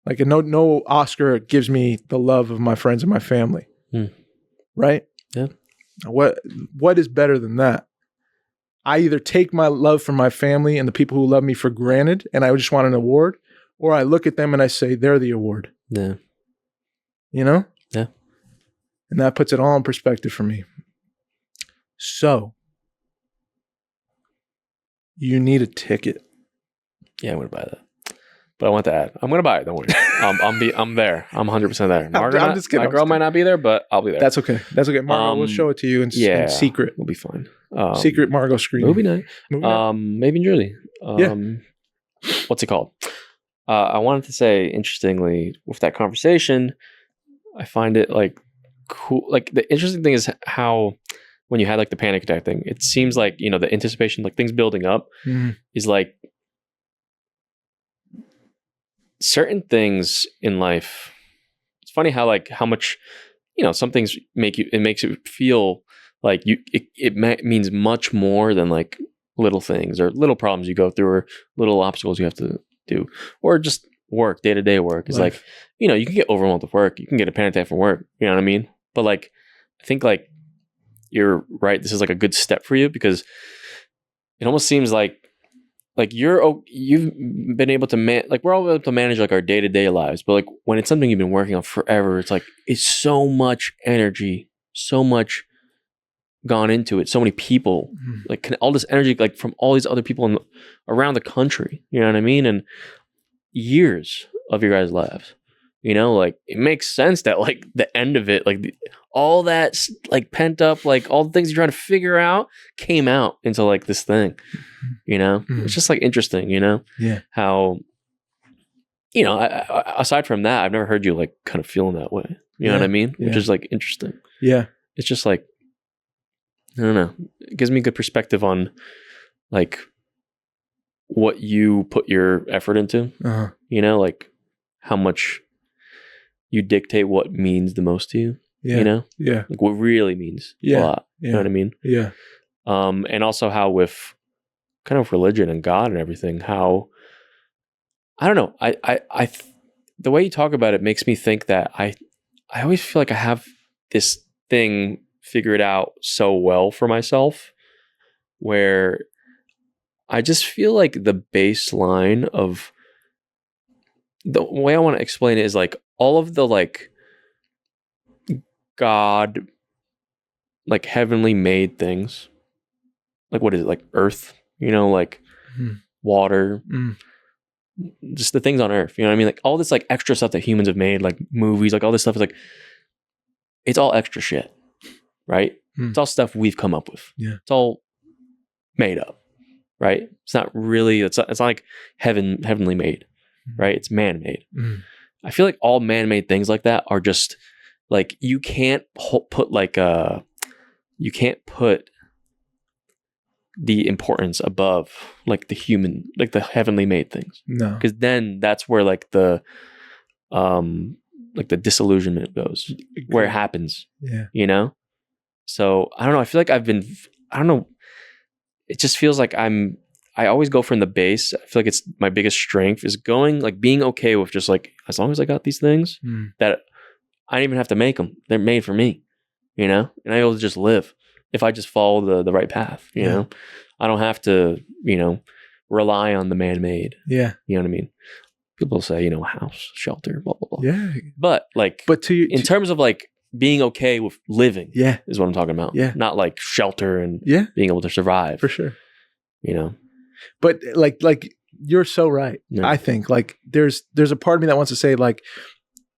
Like, no Oscar gives me the love of my friends and my family. Right? Yeah. What is better than that? I either take my love for my family and the people who love me for granted and I just want an award, or I look at them and I say, they're the award. Yeah. You know? Yeah. And that puts it all in perspective for me. So, you need a ticket. Yeah, I'm going to buy that. But I want to add, I'm going to buy it. Don't worry. I'm there. I'm 100% there. I'm just kidding. My girl might not be there, but I'll be there. That's okay. That's okay. Margot, we'll show it to you in secret. We'll be fine. Secret Margot screen. Movie night. Maybe in Jersey. What's it called? I wanted to say, interestingly, with that conversation, I find it, like, cool. Like, the interesting thing is how, when you had, like, the panic attack thing, it seems like, you know, the anticipation, like, things building up is like, certain things in life. It's funny how, like, how much, you know, some things makes it feel like it means much more than, like, little things or little problems you go through or little obstacles you have to do, or just work, day-to-day work is like, you know, you can get overwhelmed with work. You can get a panic attack from work. You know what I mean? But like, I think like you're right. This is like a good step for you because it almost seems like you've been able to like we're all able to manage like our day-to-day lives. But like when it's something you've been working on forever, it's like it's so much energy, so much gone into it, so many people, like all this energy like from all these other people around the country, you know what I mean, and years of your guys' lives, you know, like it makes sense that like the end of it, like all that like pent up, like all the things you're trying to figure out came out into like this thing, you know. It's just like interesting, you know, how, you know, aside from that, I've never heard you like kind of feeling that way, you know what I mean, which is like interesting. It's just like, I don't know. It gives me a good perspective on like what you put your effort into, you know, like how much you dictate what means the most to you, you know, like what really means a lot, you know what I mean? And also how with kind of religion and God and everything, how, I don't know. The way you talk about it makes me think that I always feel like I have this thing figured out so well for myself where I just feel like the baseline of the way I want to explain it is like all of the like God, like heavenly made things, like what is it, like earth, you know, like water, just the things on earth, you know what I mean? Like all this like extra stuff that humans have made, like movies, like all this stuff is like, it's all extra shit. Right? It's all stuff we've come up with. It's all made up. Right? It's not really, it's not like heavenly made. Right? It's man-made. I feel like all man-made things like that are just like, you can't put like you can't put the importance above like the human, like the heavenly made things. No. Because then that's where like the disillusionment goes, where it happens. You know? So I don't know. I feel like I don't know. It just feels like I always go from the base. I feel like it's my biggest strength is going, like being okay with just like, as long as I got these things that I don't even have to make them. They're made for me, you know, and I'm able to just live if I just follow the right path, you know, I don't have to, you know, rely on the man-made. You know what I mean? People say, you know, house, shelter, blah, blah, blah. But like, in terms of like, being okay with living is what I'm talking about. Not like shelter and being able to survive. For sure. You know? But like you're so right. I think like there's a part of me that wants to say like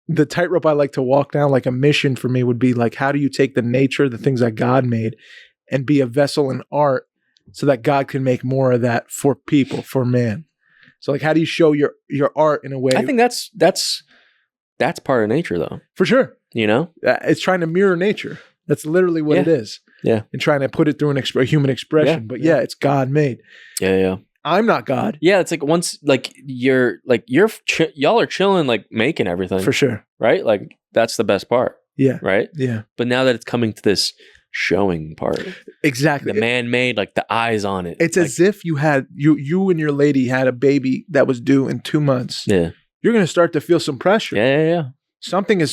the tightrope I like to walk down, like a mission for me would be like, how do you take the nature, the things that God made and be a vessel in art so that God can make more of that for people, for man. So like, how do you show your art in a way? I think that's part of nature though. For sure. You know, it's trying to mirror nature. That's literally what it is. And trying to put it through a human expression. But it's God made. I'm not God. It's like once like y'all are chilling, like making everything for sure. Right. Like that's the best part. Right. But now that it's coming to this showing part, exactly, the man-made, like the eyes on it. It's like, as if you had you and your lady had a baby that was due in 2 months. You're going to start to feel some pressure.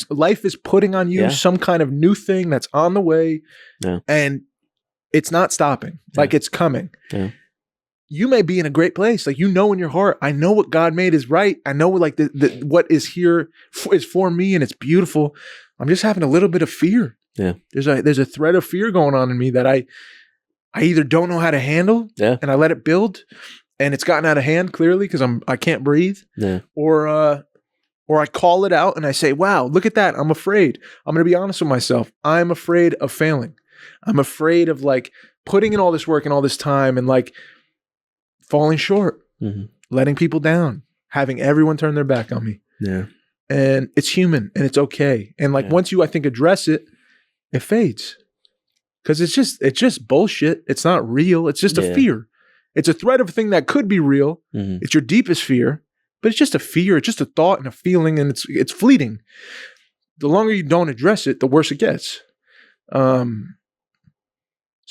Life is putting on you some kind of new thing that's on the way and it's not stopping. Like it's coming. You may be in a great place. Like, you know, in your heart, I know what God made is right. I know like what is here is for me and it's beautiful. I'm just having a little bit of fear. There's a thread of fear going on in me that I either don't know how to handle and I let it build and it's gotten out of hand clearly because I can't breathe or I call it out and I say, wow, look at that. I'm afraid. I'm going to be honest with myself. I'm afraid of failing. I'm afraid of like putting in all this work and all this time and like falling short, letting people down, having everyone turn their back on me. And it's human and it's okay. And like once you, I think, address it, it fades. Because it's just bullshit. It's not real. It's just a fear. It's a threat of a thing that could be real. It's your deepest fear. But it's just a fear, it's just a thought and a feeling, and it's fleeting. The longer you don't address it, the worse it gets. So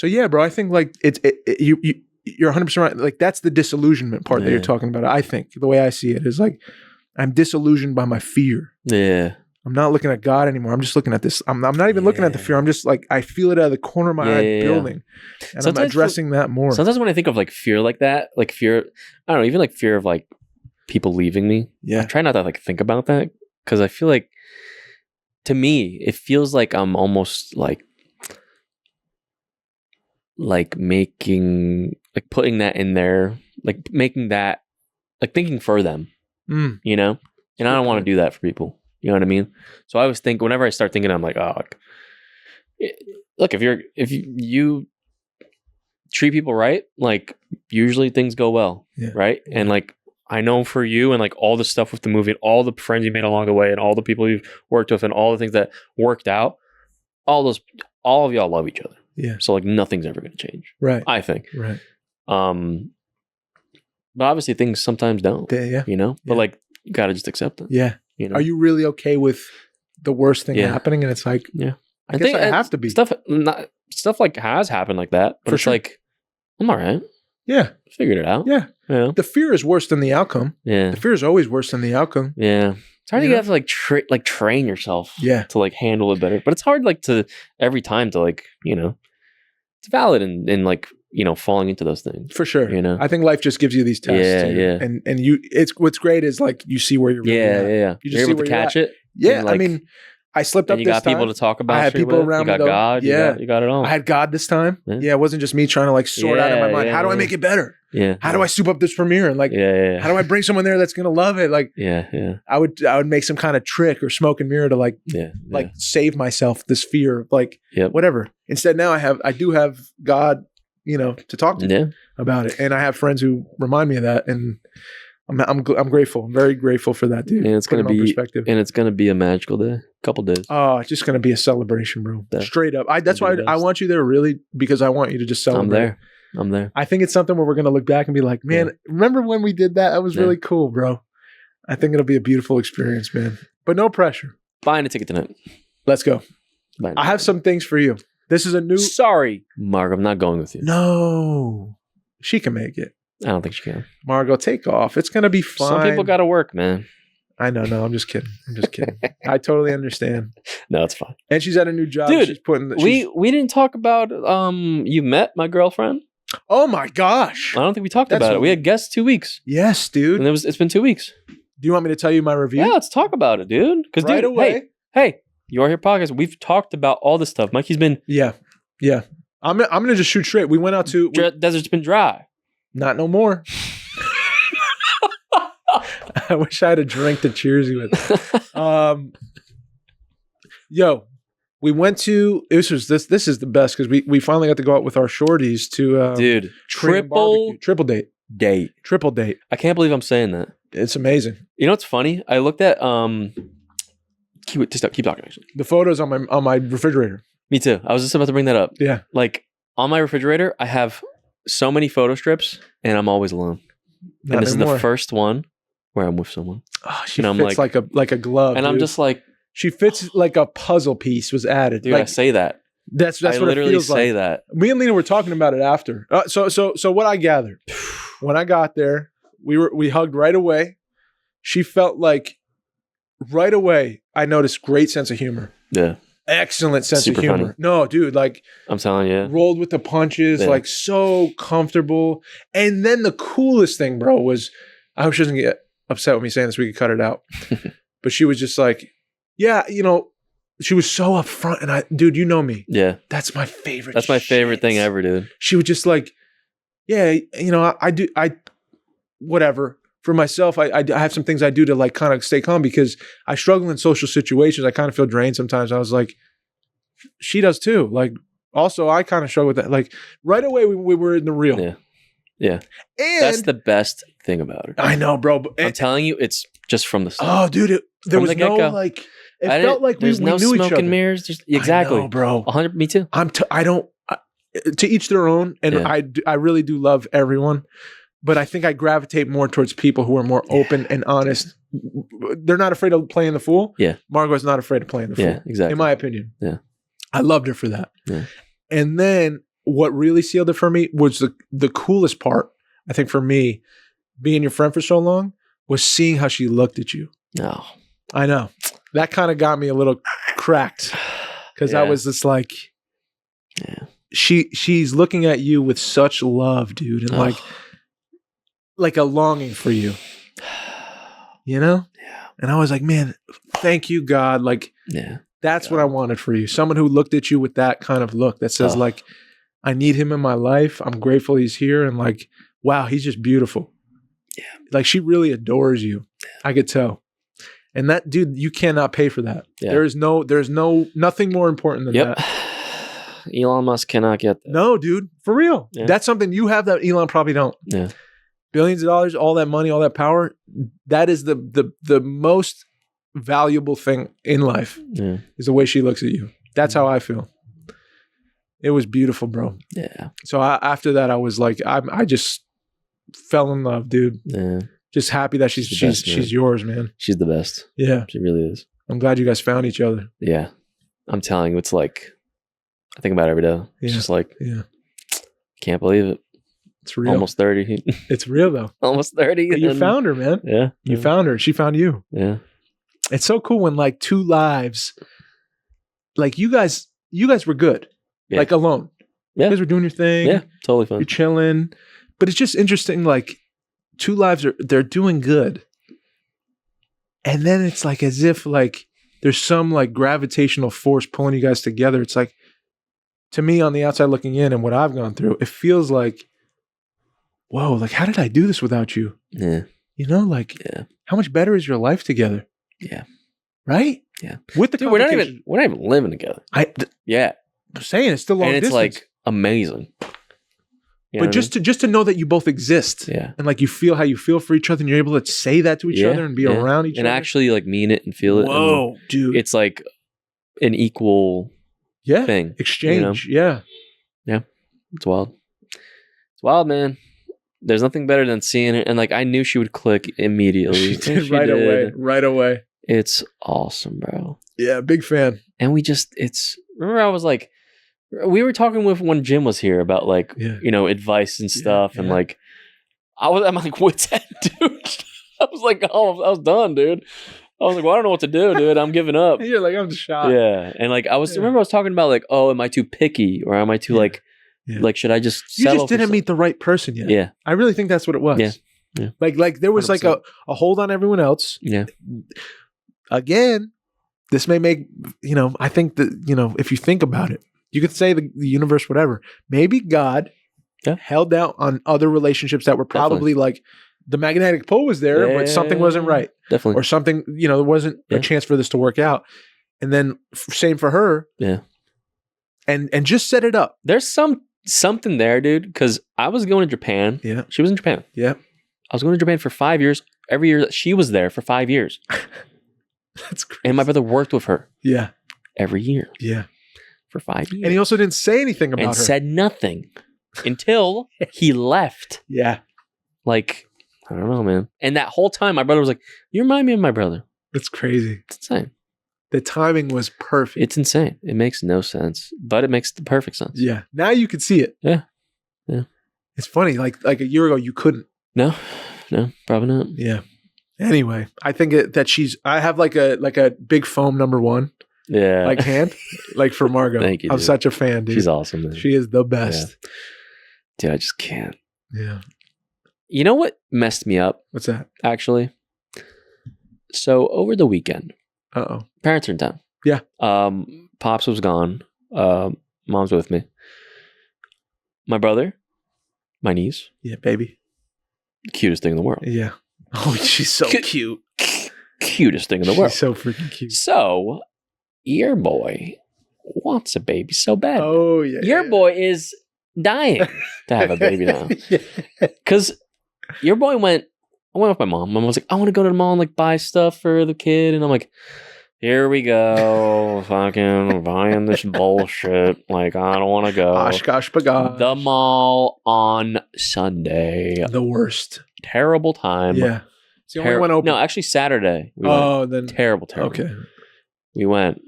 yeah, bro, I think like you're 100% right. Like that's the disillusionment part that you're talking about. I think the way I see it is like, I'm disillusioned by my fear. Yeah. I'm not looking at God anymore. I'm just looking at this. I'm not even looking at the fear. I'm just like, I feel it out of the corner of my eye building. And sometimes I'm addressing that more. Sometimes when I think of like fear like that, like fear, I don't know, even like fear of like people leaving me. Yeah. I try not to like think about that because I feel like, to me, it feels like I'm almost like making, like putting that in there, like making that, like thinking for them, you know? And I don't want to do that for people. You know what I mean? So I always think, whenever I start thinking, I'm like, oh, look, if you treat people right, like usually things go well, right? Yeah. And like, I know for you and like all the stuff with the movie and all the friends you made along the way and all the people you've worked with and all the things that worked out, all of y'all love each other. Yeah. So like nothing's ever going to change. Right. I think. Right. But obviously things sometimes don't. Yeah. You know? But like, you got to just accept it. Yeah. You know? Are you really okay with the worst thing happening? And it's like, I guess I have to be. Stuff like has happened like that, but it's like, I'm all right. Yeah. Figured it out. Yeah. Yeah. The fear is worse than the outcome. Yeah. The fear is always worse than the outcome. Yeah. It's hard to have to like train yourself to like handle it better. But it's hard like to every time to like, you know, it's valid in like, you know, falling into those things. For sure. You know, I think life just gives you these tests. Yeah. And you, it's what's great is like you see where you're really at. Yeah. You just you're able to catch it. Yeah. Like, I mean, I slipped up you this got time. People to talk about. I had people around me. You got God. Yeah. You got it all. I had God this time. Yeah. It wasn't just me trying to like sort out in my mind. How do I make it better? Yeah. How do I soup up this premiere? And like, how do I bring someone there that's going to love it? Like, I would make some kind of trick or smoke and mirror to like, like save myself this fear of like, whatever. Instead, now I do have God, you know, to talk to about it. And I have friends who remind me of that. And I'm grateful. I'm very grateful for that, dude. And it's going to be a magical day. Couple days. Oh, it's just going to be a celebration, bro. Straight up. That's why I want you there really, because I want you to just celebrate. I'm there. I think it's something where we're going to look back and be like, man, remember when we did that? That was really cool, bro. I think it'll be a beautiful experience, man. But no pressure. Buying a ticket tonight. Let's go. I have some things for you. This is a new... Sorry, Mark, I'm not going with you. No. She can make it. I don't think she can. Margot, take off. It's going to be fine. Some people got to work, man. I know. No, I'm just kidding. I totally understand. No, it's fine. And she's at a new job. Dude, she's putting. We didn't talk about you met my girlfriend. Oh my gosh! I don't think we talked about it. We had guests 2 weeks. Yes, dude. And it's been 2 weeks. Do you want me to tell you my review? Yeah, let's talk about it, dude. Because right away. Hey, You Are Here podcast. We've talked about all this stuff. Mikey's been yeah. I'm gonna just shoot straight. We went out to desert's been dry. Not no more. I wish I had a drink to cheers you with. Yo, we went to this is the best because we finally got to go out with our shorties to dude triple date. I can't believe I'm saying that. It's amazing. You know what's funny? I looked at keep talking actually. The photos on my refrigerator. Me too. I was just about to bring that up. Yeah. Like on my refrigerator, I have so many photo strips and I'm always alone. Not and this anymore. is the first one where I'm with someone. Oh, she fits like a glove. And dude. I'm just like, she fits like a puzzle piece was added. Dude, like, I say that. That's I what literally it feels say like. that. Me and Lena were talking about it after. So what I gathered when I got there, we hugged right away. She felt like right away. I noticed great sense of humor. Yeah. Excellent sense Super of humor. funny. No, dude, like I'm telling you, rolled with the punches, like so comfortable. And then the coolest thing, bro, was I hope she doesn't get upset with me saying this. We could cut it out. But she was just like, yeah, you know, she was so upfront. And dude, you know me. Yeah. That's my favorite. That's my favorite thing ever, dude. She was just like, yeah, you know, whatever. For myself, I have some things I do to like kind of stay calm because I struggle in social situations. I kind of feel drained sometimes. I was like, she does too. Like, also, I kind of struggle with that. Like, right away, we were in the real. Yeah. Yeah. And that's the best thing about it. I know, bro. I'm telling you, it's just from the start. Oh, dude, there was no like. It felt like we knew smoke each other. And mirrors. Exactly, I know, bro. 100. Me too. To each their own, and I really do love everyone. But I think I gravitate more towards people who are more open and honest. They're not afraid of playing the fool. Yeah. Margot's not afraid of playing the fool. Yeah, exactly. In my opinion. Yeah. I loved her for that. Yeah. And then what really sealed it for me was the coolest part, I think for me, being your friend for so long, was seeing how she looked at you. No. I know. That kind of got me a little cracked because I was just like, she's looking at you with such love, dude, and like a longing for you, you know? Yeah. And I was like, man, thank you, God. Like, that's what I wanted for you. Someone who looked at you with that kind of look that says like, I need him in my life. I'm grateful he's here. And like, wow, he's just beautiful. Yeah. Like she really adores you. I could tell. And that dude, you cannot pay for that. Yeah. There's nothing more important than that. Elon Musk cannot get that. No, dude, for real. Yeah. That's something you have that Elon probably don't. Yeah. Billions of dollars, all that money, all that power. That is the most valuable thing in life. Yeah. Is the way she looks at you. That's how I feel. It was beautiful, bro. Yeah. So after that, I was like, I just fell in love, dude. Yeah. Just happy that she's yours, man. She's the best. Yeah. She really is. I'm glad you guys found each other. Yeah. I'm telling you, it's like, I think about it every day. It's just like, can't believe it. It's real. Almost 30. It's real, though. Almost 30. You found her, man. Yeah. You found her. She found you. Yeah. It's so cool when like two lives, like you guys were good. Yeah. Like alone. Yeah. You guys were doing your thing. Yeah. Totally fun. You're chilling. But it's just interesting, like, two lives they're doing good. And then it's like as if like there's some like gravitational force pulling you guys together. It's like, to me on the outside looking in and what I've gone through, it feels like, whoa, like how did I do this without you? Yeah. You know, like how much better is your life together? Yeah. Right? Yeah. With the we're not even living together. I'm saying it's still long distance. And it's like amazing. But just to know that you both exist, and like you feel how you feel for each other, and you're able to say that to each other and be around each other, and actually like mean it and feel it. Whoa, dude! It's like an equal thing, exchange. You know? Yeah. It's wild. It's wild, man. There's nothing better than seeing it, and like I knew she would click immediately. She did right away. It's awesome, bro. Yeah, big fan. And remember I was like. We were talking with when Jim was here about like advice and stuff, and like I'm like, what's that, dude? I was like, oh, I was done, dude. I was like, well, I don't know what to do, dude. I'm giving up. You're like, I'm just shocked. Yeah, and like remember I was talking about like, oh, am I too picky or am I too like should I just? You just didn't meet the right person yet. Yeah, I really think that's what it was. Yeah. Like there was 100%. Like a hold on everyone else. Yeah. Again, this may make I think that if you think about it. You could say the universe, whatever. Maybe God held out on other relationships that were probably like the magnetic pull was there, but something wasn't right. Definitely. Or something, there wasn't a chance for this to work out. And then same for her. Yeah. And just set it up. There's something there, dude. Because I was going to Japan. Yeah. She was in Japan. Yeah. I was going to Japan for 5 years. Every year that she was there for 5 years. That's crazy. And my brother worked with her. Yeah. Every year. Yeah. For 5 years. And he also didn't say anything about her. And said nothing until he left. Yeah. Like, I don't know, man. And that whole time, my brother was like, you remind me of my brother. It's crazy. It's insane. The timing was perfect. It's insane. It makes no sense, but it makes the perfect sense. Yeah. Now you can see it. Yeah. Yeah. It's funny. Like a year ago, you couldn't. No, probably not. Yeah. Anyway, I think that I have like a big foam number one. Yeah. Like hand, like for Margot. Thank you. I'm such a fan, dude. She's awesome, man. She is the best. Yeah. Dude, I just can't. Yeah. You know what messed me up? What's that? Actually. So over the weekend, parents are in town. Yeah. Pops was gone. Mom's with me. My brother, my niece. Yeah, baby. Cutest thing in the world. Yeah. Oh, she's so cute. Cutest thing in the world. She's so freaking cute. So, your boy wants a baby so bad. Oh, yeah. Your boy is dying to have a baby now. Because your boy I went with my mom. Mom was like, I want to go to the mall and like buy stuff for the kid. And I'm like, here we go. Fucking buying this bullshit. Like, I don't want to go. Oshkosh bagosh. The mall on Sunday. The worst. Terrible time. Yeah. It's the only one open. No, actually Saturday. Then terrible. Okay. We went.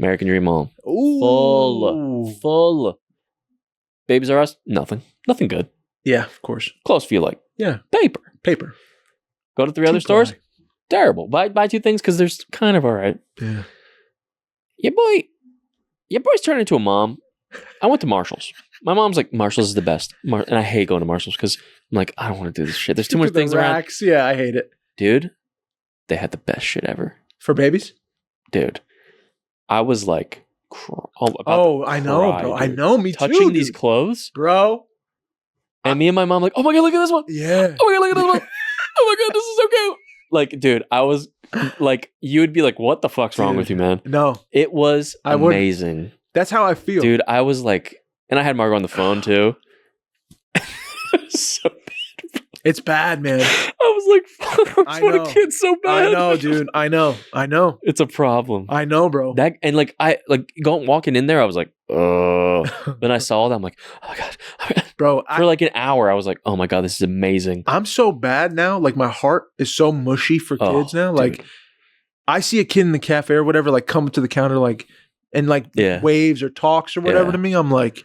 American Dream Mall. Ooh. Full. Babies R Us? Nothing good. Yeah, of course. Clothes feel like. Yeah. Paper. Go to 3 other stores. Terrible. Buy 2 things because they're kind of all right. Yeah. Your boy's turned into a mom. I went to Marshall's. My mom's like, Marshall's is the best. And I hate going to Marshall's because I'm like, I don't want to do this shit. There's too much things around. Yeah, I hate it. Dude, they had the best shit ever. For babies? Dude, I was like, I know, bro. Dude. I know, me Touching too. these clothes. Bro. And me and my mom like, oh my God, look at this one. Yeah. Oh my God, look at this one. Oh my God, this is so cute. Like, dude, I was like, you would be like, what the fuck's wrong with you, man? No. It was amazing. That's how I feel. Dude, I was like, and I had Margot on the phone too. So bad. It's bad, man. I was like, I want a kid so bad. I know, dude. I know. It's a problem. I know, bro. And like, I like walking in there, I was like, oh. Then I saw that, I'm like, oh my God. Bro, for like an hour, I was like, oh my God, this is amazing. I'm so bad now. Like, my heart is so mushy for kids now. Dude. Like, I see a kid in the cafe or whatever, like, come to the counter, like, and like waves or talks or whatever to me. I'm like,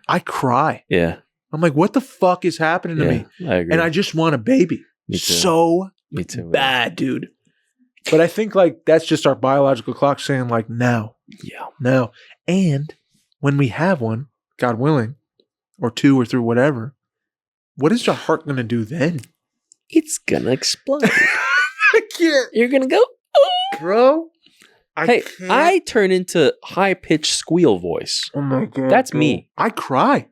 I cry. Yeah. I'm like, what the fuck is happening to me? I agree. And I just want a baby. Me too. So me too, bad, dude. But I think like that's just our biological clock saying like now. Yeah. Now. And when we have one, God willing, or 2 or 3, whatever, what is our heart going to do then? It's going to explode. I can't. You're going to go, oh. Bro. I turn into high-pitched squeal voice. Oh my God. That's me. I cry.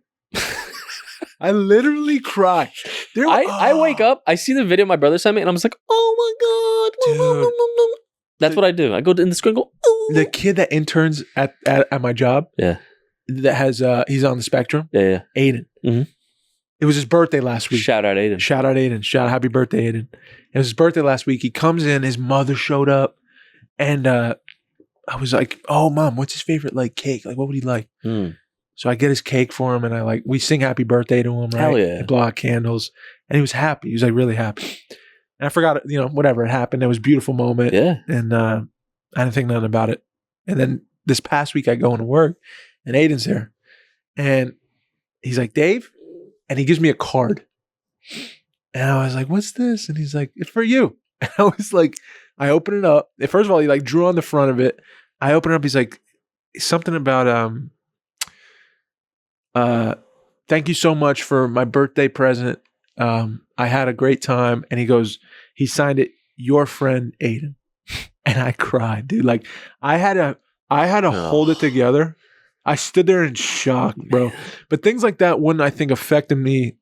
I literally cry. I wake up, I see the video my brother sent me, and I'm just like, oh my God. Dude. That's what I do. I go in the screen and go, oh. The kid that interns at my job, that has, he's on the spectrum. Yeah. Aiden. Mm-hmm. It was his birthday last week. Shout out Aiden. Shout out happy birthday, Aiden. It was his birthday last week. He comes in, his mother showed up, and I was like, oh, Mom, what's his favorite like cake? Like, what would he like? So I get his cake for him, and we sing happy birthday to him, right? Hell yeah. We blow out candles, and he was happy. He was like really happy. And I forgot, whatever it happened. It was a beautiful moment. Yeah. And I didn't think nothing about it. And then this past week I go into work, and Aiden's there, and he's like, Dave, and he gives me a card. And I was like, what's this? And he's like, it's for you. And I was like, I open it up. First of all, he like drew on the front of it. I open it up. He's like, something about, thank you so much for my birthday present. I had a great time. And he signed it, your friend Aiden. And I cried, dude. Like I had to hold it together. I stood there in shock, bro. But things like that wouldn't, I think, affected me.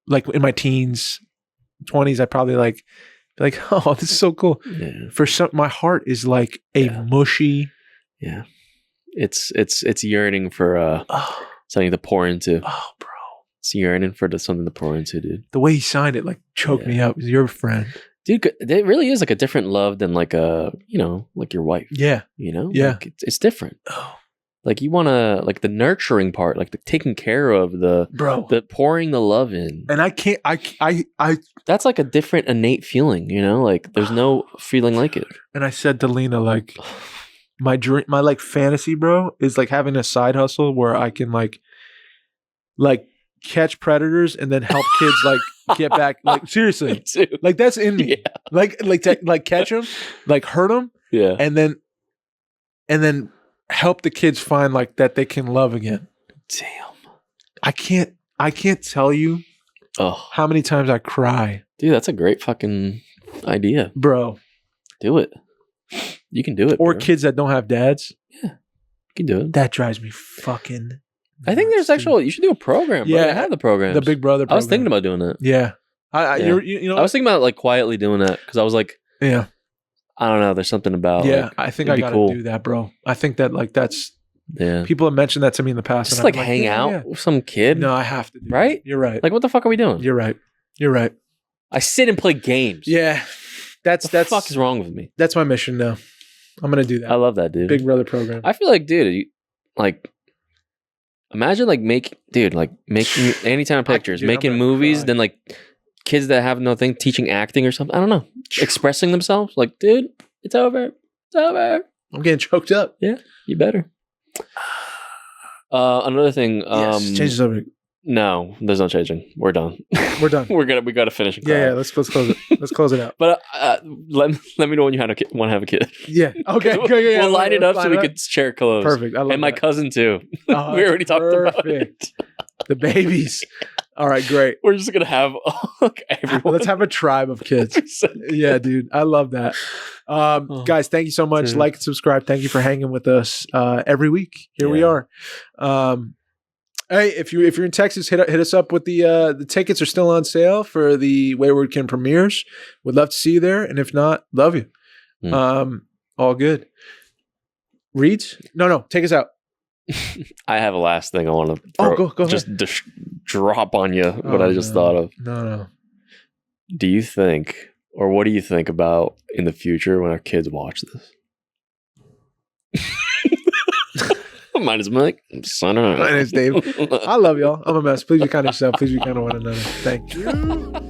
Like in my teens, 20s, I probably like, oh, this is so cool. Yeah. For my heart is like a mushy. Yeah. It's yearning for something to pour into. Oh, bro. It's yearning for something to pour into, dude. The way he signed it, like choked me up. You're a friend. Dude, it really is like a different love than like like your wife. Yeah. Yeah. Like it's different. Oh. Like you want to, like the nurturing part, like the taking care of, the pouring the love in. And I can't, I that's like a different innate feeling, like there's no feeling like it. And I said to Lena, like my dream, my like fantasy, bro, is like having a side hustle where I can like catch predators and then help kids like get back. Like seriously, like that's in me. Yeah. Like catch them, like hurt them. Yeah. And then help the kids find like that they can love again. Damn. I can't tell you how many times I cry. Dude, that's a great fucking idea. Bro. Do it. You can do it. Or bro. Kids that don't have dads. Yeah. You can do it. That drives me fucking nuts, I think there's you should do a program. Bro. Yeah. I have the program. The Big Brother program. I was thinking about doing that. Yeah. I was thinking about like quietly doing that because I was like, yeah. I don't know. There's something about I think I gotta do that, bro. I think that like that's people have mentioned that to me in the past. Just like hang out with some kid. No, I have to do right? That. You're right. Like what the fuck are we doing? You're right. I sit and play games. Yeah. That's the fuck is wrong with me? That's my mission now. I'm gonna do that. I love that, dude. Big Brother program. I feel like, dude, imagine like making anytime pictures, making movies, then like kids that have nothing, teaching acting or something. I don't know. Expressing themselves. Like, dude, it's over. It's over. I'm getting choked up. Yeah, you better. Another thing. Yes, change the subject. No, there's no changing. We're done. We're done. we gotta finish. Yeah, let's close it. Let's close it out. But let me know when you want to have a kid. Yeah. Okay. We'll line it up so we could share clothes. Perfect. I love and my that. cousin too. We Oh, already talked about it. The babies. All right, great. We're just gonna have everyone. Let's have a tribe of kids. Yeah, dude. I love that. Guys, thank you so much. Dude. Like and subscribe. Thank you for hanging with us every week. Here we are. Hey, if you're in Texas, hit us up with the tickets are still on sale for the Wayward Kin premieres. Would love to see you there, and if not, love you. All good. Reads? No, take us out. I have a last thing I want to go ahead. Just drop on you what I just thought of. No. Do you think, or what do you think about in the future when our kids watch this? Mine is Mike. My name's Dave. I love y'all. I'm a mess. Please be kind to yourself. Please be kind to one another. Thank you.